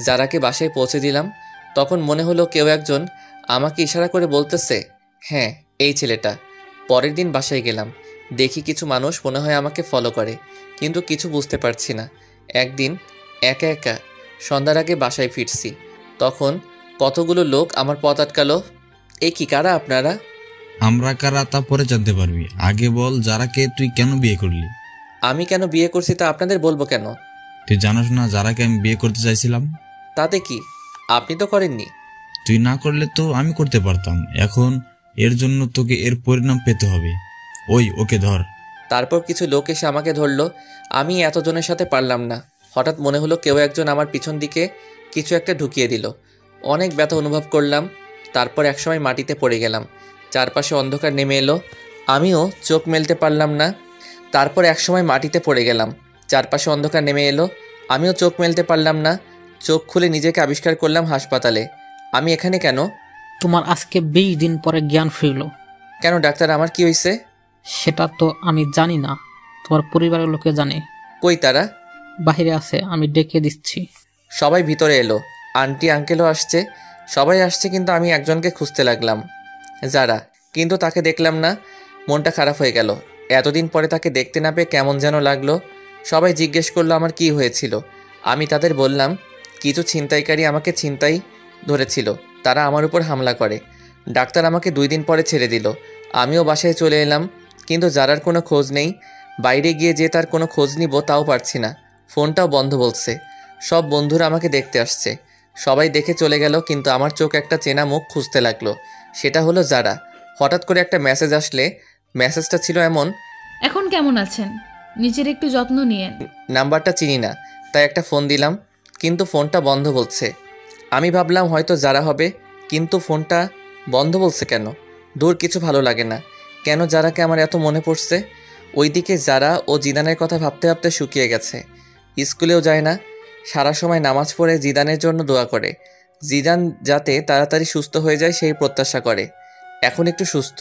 যারাকে বাসায় পৌঁছে দিলাম, তখন মনে হলো কেউ একজন আমাকে ইশারা করে বলতেছে, হ্যাঁ এই ছেলেটা। পরের দিন বাসায় গেলাম, দেখি কিছু মানুষ মনে হয় আমাকে ফলো করে, কিন্তু কিছু বুঝতে পারছি না। একদিন একা একা সন্ধ্যার আগে বাসায় ফিরছি, তখন কতগুলো লোক আমার পথ আটকালো। এই কি, কারা আপনারা? আমরা কারা তা পরে জানতে পারবি, আগে বল যারাকে তুই কেন বিয়ে করলি? আমি কেন বিয়ে করছি তা আপনাদের বলবো কেন? তুই জানোস না যারাকে আমি বিয়ে করতে চাইছিলাম? তাতে কি, আপনি তো করেননি। তুই না করলে তো আমি করতে পারতাম। এখন এর জন্য তোকে এর পরিণাম পেতে হবে। ওকে ধর। তারপর কিছু লোক এসে আমাকে ধরলো। আমি এতজনের সাথে পারলাম না। হঠাৎ মনে হলো কেউ একজন আমার পিছন দিকে কিছু একটা ঢুকিয়ে দিল। অনেক ব্যথা অনুভব করলাম। তারপর একসময় মাটিতে পড়ে গেলাম। চারপাশে অন্ধকার নেমে এলো, আমিও চোখ মেলতে পারলাম না। তারপর একসময় মাটিতে পড়ে গেলাম, চারপাশে অন্ধকার নেমে এলো, আমিও চোখ মেলতে পারলাম না। চোখ খুলে নিজেকে আবিষ্কার করলাম হাসপাতালে। আমি এখানে কেন? তোমার আজকে 20 দিন পরে জ্ঞান ফিরল। কেন ডাক্তার, আমার কি হয়েছে? সেটা তো আমি জানি না, তোমার পরিবারের লোকে জানে। কই তারা? বাইরে আছে, আমি ডেকে দিচ্ছি। সবাই ভিতরে এলো, আন্টি আঙ্কেলও আসছে, সবাই আসছে, কিন্তু আমি একজনকে খুঁজতে লাগলাম, যারা। কিন্তু তাকে দেখলাম না। মনটা খারাপ হয়ে গেল। এতদিন পরে তাকে দেখতে না পেয়ে কেমন যেন লাগলো। সবাই জিজ্ঞেস করলো আমার কি হয়েছিল। আমি তাদের বললাম কিছু ছিনতাইকারী আমাকে ছিনতাই ধরেছিল, তারা আমার উপর হামলা করে। ডাক্তার আমাকে 2 দিন পরে ছেড়ে দিল। আমিও বাসায় চলে এলাম, কিন্তু যারার কোনো খোঁজ নেই। বাইরে গিয়ে যে তার কোনো খোঁজ নিব তাও পারছি না, ফোনটাও বন্ধ বলছে। সব বন্ধুরা আমাকে দেখতে আসছে, সবাই দেখে চলে গেল, কিন্তু আমার চোখ একটা চেনা মুখ খুঁজতে লাগলো। সেটা হলো যারা। হঠাৎ করে একটা মেসেজ আসলে, মেসেজটা ছিল এমন, এখন কেমন আছেন, নিজের একটু যত্ন নিয়েন। নাম্বারটা চিনি না, তাই একটা ফোন দিলাম, কিন্তু ফোনটা বন্ধ বলছে। আমি ভাবলাম হয়তো যারা হবে, কিন্তু ফোনটা বন্ধ বলছে কেন? দূর, কিছু ভালো লাগে না। কেন যারাকে আমার এত মনে পড়ছে? ওইদিকে যারা ও জিদানের কথা ভাবতে ভাবতে শুকিয়ে গেছে। স্কুলেও যায় না, সারা সময় নামাজ পড়ে জিদানের জন্য দোয়া করে, জিদান যাতে তাড়াতাড়ি সুস্থ হয়ে যায় সেই প্রত্যাশা করে। এখন একটু সুস্থ,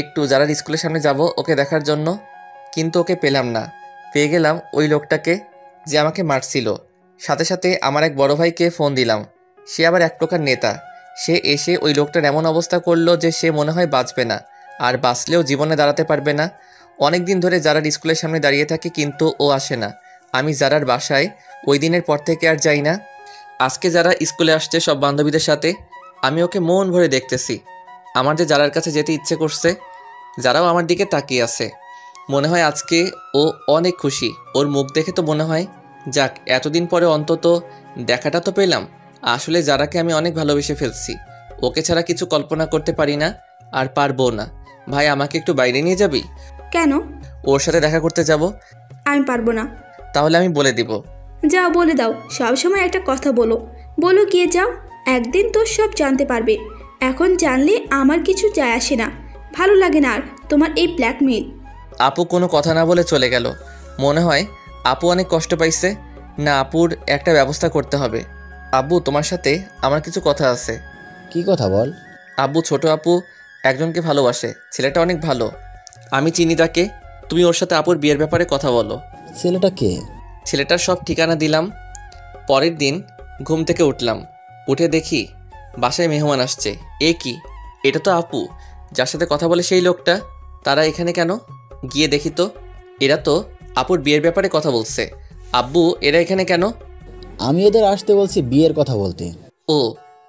একটু যারার স্কুলের সামনে যাব ওকে দেখার জন্য, কিন্তু ওকে পেলাম না। পেয়ে গেলাম ওই লোকটাকে যে আমাকে মারছিল। সাথে সাথে আমার এক বড় ভাইকে ফোন দিলাম, সে আবার এক প্রকার নেতা। সে এসে ওই লোকটার এমন অবস্থা করলো যে সে মনে হয় বাঁচবে না, আর বাঁচলেও জীবনে দাঁড়াতে পারবে না। অনেক দিন ধরে যারার স্কুলের সামনে দাঁড়িয়ে থাকে, কিন্তু ও আসে না। আমি যারার বাসায় ওই দিনের পর থেকে আর যাই না। আজকে যারা স্কুলে আসছে সব বান্ধবীদের সাথে, আমি ওকে মন ভরে দেখতেছি। আমার যে যারার কাছে যেতে ইচ্ছে করছে, যারাও আমার দিকে তাকিয়ে আছে। মনে হয় আজকে ও অনেক খুশি। ওর মুখ দেখে তো মনে হয় যাক, এতদিন পরে অন্তত দেখাটা তো পেলাম। আসলে যারাকে আমি অনেক ভালোবেসে ফেলছি, ওকে ছাড়া কিছু কল্পনা করতে পারি না, আর পারবো না। ভাই, আমাকে একটু বাইরে নিয়ে যাবি? কেন? ওর সাথে দেখা করতে যাব। আমি পারবো না। তাহলে আমি বলে দিব। যাও, বলে দাও। সব সময় একটা কথা বলো, গিয়ে যাও। একদিন তো সব জানতে পারবে। এখন জানলে আমার কিছু যায় আসে না, ভালো লাগে না আর তোমার এই ব্ল্যাকমেইল। আপু কোনো কথা না বলে চলে গেল। মনে হয় আপু অনেক কষ্ট পাইছে। না, আপুর একটা ব্যবস্থা করতে হবে। আব্বু, তোমার সাথে আমার কিছু কথা আছে। কি কথা বল? আব্বু, ছোট আপু একজনকে ভালোবাসে, ছেলেটা অনেক ভালো, আমি চিনি তাকে। তুমি ওর সাথে আপুর বিয়ের ব্যাপারে কথা বলো। ছেলেটা কে? ছেলেটার সব ঠিকানা দিলাম। পরের দিন ঘুম থেকে উঠলাম, উঠে দেখি বাসায় মেহমান আসছে। এ কি, এটা তো আপু যার সাথে কথা বলে সেই লোকটা। তারা এখানে কেন? গিয়ে দেখি তো, এরা তো আপুর বিয়ের ব্যাপারে কথা বলছে। আব্বু, এরা এখানে কেন? আমি এদের আসতে বলছি বিয়ের কথা বলতে। ও,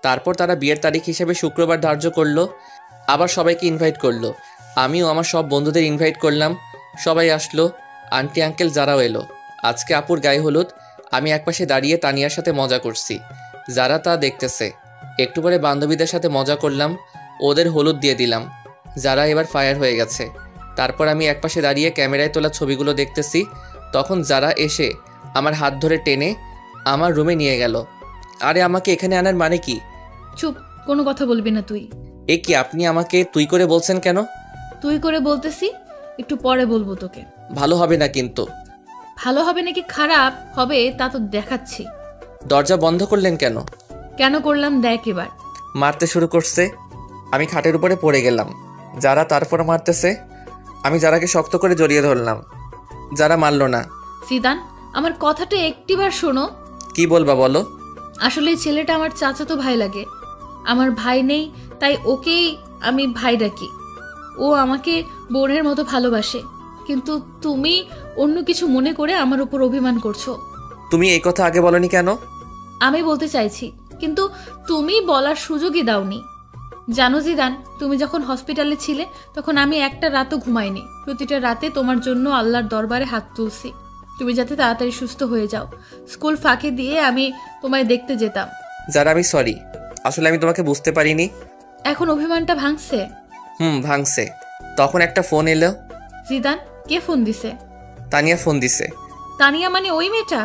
তারপর তারা বিয়ের তারিখ হিসেবে শুক্রবার ধার্য করলো, আবার সবাইকে ইনভাইট করলো। আমিও আমার সব বন্ধুদের ইনভাইট করলাম, সবাই আসলো। আন্টি আঙ্কেল যারাও এলো। আজকে আপুর গায়ে হলুদ। আমি একপাশে দাঁড়িয়ে তানিয়ার সাথে মজা করছি, যারা তা দেখতেছে। একটু পরে বান্ধবীদের সাথে মজা করলাম, ওদের হলুদ দিয়ে দিলাম। যারা এবার ফায়ার হয়ে গেছে। তারপর আমি একপাশে দাঁড়িয়ে ক্যামেরায় তোলা ছবিগুলো দেখতেছি। তখন যারা এসে আমার হাত ধরে টেনে আমার রুমে নিয়ে গেল। আরে, আমাকে এখানে আনার মানে কি? চুপ, কোনো কথা বলবি না তুই। এ কি আপনি আমাকে তুই করে বলছেন কেন? তুই করে বলতেছি, একটু পরে বলবো তোকে। ভালো হবে না কিন্তু। ভালো হবে নাকি খারাপ হবে তা তো দেখাচ্ছি। দরজা বন্ধ করলেন কেন? কেন করলাম দেখ এবার। মারতে শুরু করছে, আমি খাটের উপরে পড়ে গেলাম। যারা তারপর মারতেছে, আমি যারাকে শক্ত করে জড়িয়ে ধরলাম। যারা মারল না। জিদান, আমার কথাটা একটিবার শোনো। কি বলবা বলো। আসলে এই ছেলেটা আমার চাচাতো ভাই লাগে। আমার ভাই নেই, তাই ওকেই আমি ভাই ডাকি। ও আমাকে বোনের মতো ভালোবাসে, কিন্তু তুমি অন্য কিছু মনে করে আমার উপর অভিমান করছো। তুমি এই কথা আগে বলনি কেন? আমি বলতে চাইছি, কিন্তু তুমি বলার সুযোগই দাওনি। জানো জিদান, তুমি যখন হসপিটালে ছিলে তখন আমি একটা রাতও ঘুমাইনি। প্রতিটা রাতে তোমার জন্য আল্লাহর দরবারে হাত তুলছি, তুমি যাতে তাড়াতাড়ি সুস্থ হয়ে যাও। স্কুল ফাঁকি দিয়ে আমি তোমায় দেখতে যেতাম। যারা আমি সরি, আসলে আমি তোমাকে বুঝতে পারিনি। এখন অভিমানটা ভাঙছে? ভাঙছে। তখন একটা ফোন এলো। জিদান, কে ফোন দিছে? তানিয়া ফোন দিছে। তানিয়া মানে ওই মেয়েটা?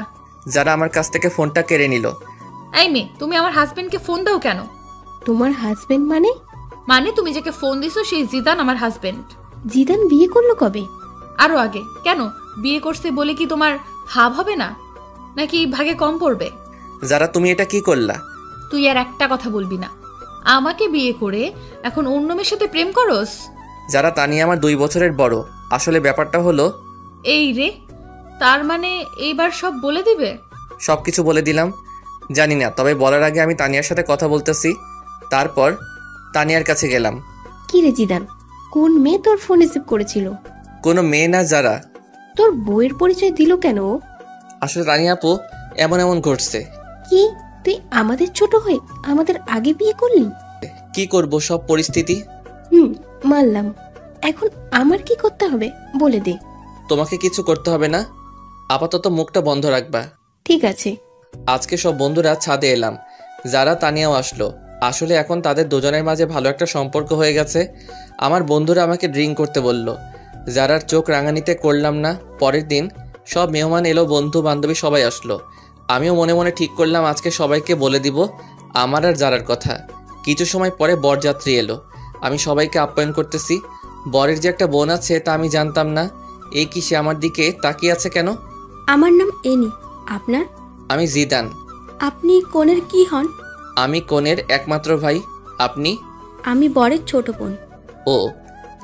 যারা আমার কাছ থেকে ফোনটা কেড়ে নিল। এই মেয়ে, তুমি আমার হাজবেন্ডকে ফোন দাও কেন? তোমার হাজবেন্ড মানে? মানে তুমি যাকে ফোন দিছো সেই জিদান আমার হাজবেন্ড। জিদান বিয়ে করলো কবে? আরো আগে। কেন, বিয়ে করছে বলে কি তোমার ভাব হবে না, নাকি ভাগে কম পড়বে? যারা তুমি এটা কি করলা? তুই আর একটা কথা বলবি না। আমাকে বিয়ে করে এখন অন্য মেয়ের সাথে প্রেম করস? যারা তানিয়া আমার 2 বছরের বড়। আসলে ব্যাপারটা হলো এই রে, তার মানে এইবার সব বলে দিবে? সবকিছু বলে দিলাম। জানি না, তবে বলার আগে আমি তানিয়ার সাথে কথা বলতেছি। তারপর তানিয়ার কাছে গেলাম। কি রে জিদান, কোন মেয়ে তোর ফোন রিসিভ করেছিল? কোনো মেয়ে না। যারা তোর বউয়ের পরিচয় দিল কেন? আসলে তানিয়া আপু, এমন ঘটছে। কি তুই আমাদের ছোট হয়ে আমাদের আগে বিয়ে করলি? কি করব, সব পরিস্থিতি। মানলাম। এখন আমার কি করতে হবে বলে দে। তোমাকে কিছু করতে হবে না, আপাতত মুখটা বন্ধ রাখবা। ঠিক আছে। আজকে সব বন্ধুরা ছাদে এলাম। যারা তানিয়াও আসলো। আসলে এখন তাদের দুজনের মাঝে ভালো একটা সম্পর্ক হয়ে গেছে। আমার বন্ধুরা আমাকে ড্রিঙ্ক করতে বলল। যারার চোখ রাঙানিতে করলাম না। পরের দিন সব মেহমান এলো, বন্ধু বান্ধবী সবাই আসলো। আমিও মনে মনে ঠিক করলাম আজকে সবাইকে বলে দিব আমার আর যারার কথা। কিছু সময় পরে বরযাত্রী এলো। আমি সবাইকে আপ্যায়ন করতেছি। বরের যে একটা বোন আছে তা আমি জানতাম না। এই কি সে আমার দিকে তাকিয়ে আছে কেন? আমার নাম এনি। আপনার? আমি জিদান। আপনি কনের কি হন? আমি কনের একমাত্র ভাই। আপনি? আমি বরের ছোট বোন। ও।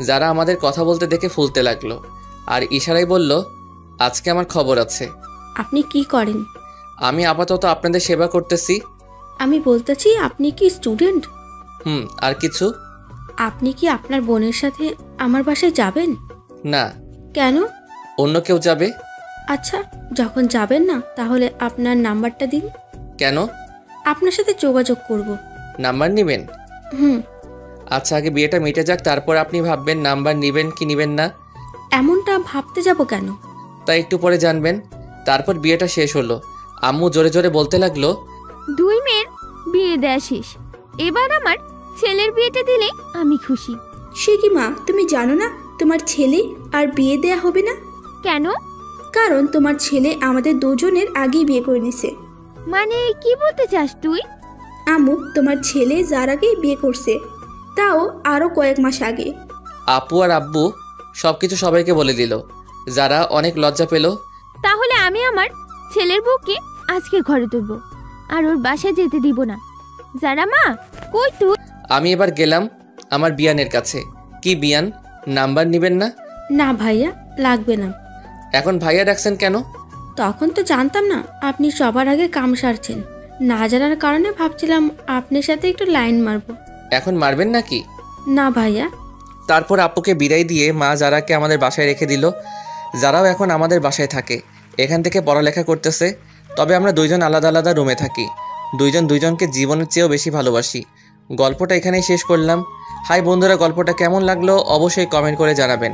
যারা আমাদের কথা বলতে দেখে ফুলতে লাগলো আর ইশারায় বলল আজকে আমার খবর আছে। আপনি কি করেন? আমি আপাতত আপনাদের সেবা করতেছি। আমি বলতেছি আপনি কি স্টুডেন্ট? আর কিছু? আপনি কি আপনার বোনের সাথে আমার বাসায় যাবেন? না। কেন? অন্য কেউ যাবে। আচ্ছা, যখন যাবেন না তাহলে আপনার নাম্বারটা দিন। কেন? আপনার সাথে যোগাযোগ করব। নাম্বার নেবেন? আচ্ছা, আগে বিয়েটা মিটে যাক, তারপর আপনি ভাববেন নাম্বার নেবেন কি নেবেন না। এমনটা ভাবতে যাব কেন? তাই একটু পরে জানবেন। তারপর বিয়েটা শেষ হলো। আম্মু জোরে জোরে বলতে লাগলো 2 মেয়ের বিয়ে দেয়া শেষ, এবার আমার ছেলের বিয়েটা দিলে আমি খুশি। সে কি মা, তুমি জানো না তোমার ছেলে আর বিয়ে দেয়া হবে না? কেন? কারণ তোমার ছেলে আমাদের দুজনের আগেই বিয়ে করে নিছে। মানে কি বলতে চাস তুই? আম্মু, তোমার ছেলে যার আগেই বিয়ে করছে, তাও আরো কয়েক মাস আগে। আপু আর আব্বু সবকিছু সবাইকে বলে দিল। যারা অনেক লজ্জা পেল। তাহলে আমি আমার ছেলের বউকে আজকে ঘরে তুলবো আর ওর বাসায় যেতে দিব না। যারা মা, কই তুই? আমি এবার গেলাম আমার বিয়ানের কাছে। কি বিয়ান, নাম্বার নেবেন না? না ভাইয়া, লাগবে না। এখন ভাইয়া ডাকছেন কেন? তখন তো জানতাম না আপনি সবার আগে কাম সারছেন। না জানার কারণে ভাবছিলাম আপনার সাথে একটু লাইন মারবো। এখন মারবেন নাকি? না ভাইয়া। তারপর আপুকে বিদায় দিয়ে মা যারাকে আমাদের বাসায় রেখে দিল। যারাও এখন আমাদের বাসায় থাকে, এখান থেকে পড়ালেখা করতেছে। তবে আমরা দুইজন আলাদা আলাদা রুমে থাকি। দুইজন দুইজনকে জীবনের চেয়েও বেশি ভালোবাসি। গল্পটা এখানেই শেষ করলাম। হাই বন্ধুরা, গল্পটা কেমন লাগলো অবশ্যই কমেন্ট করে জানাবেন।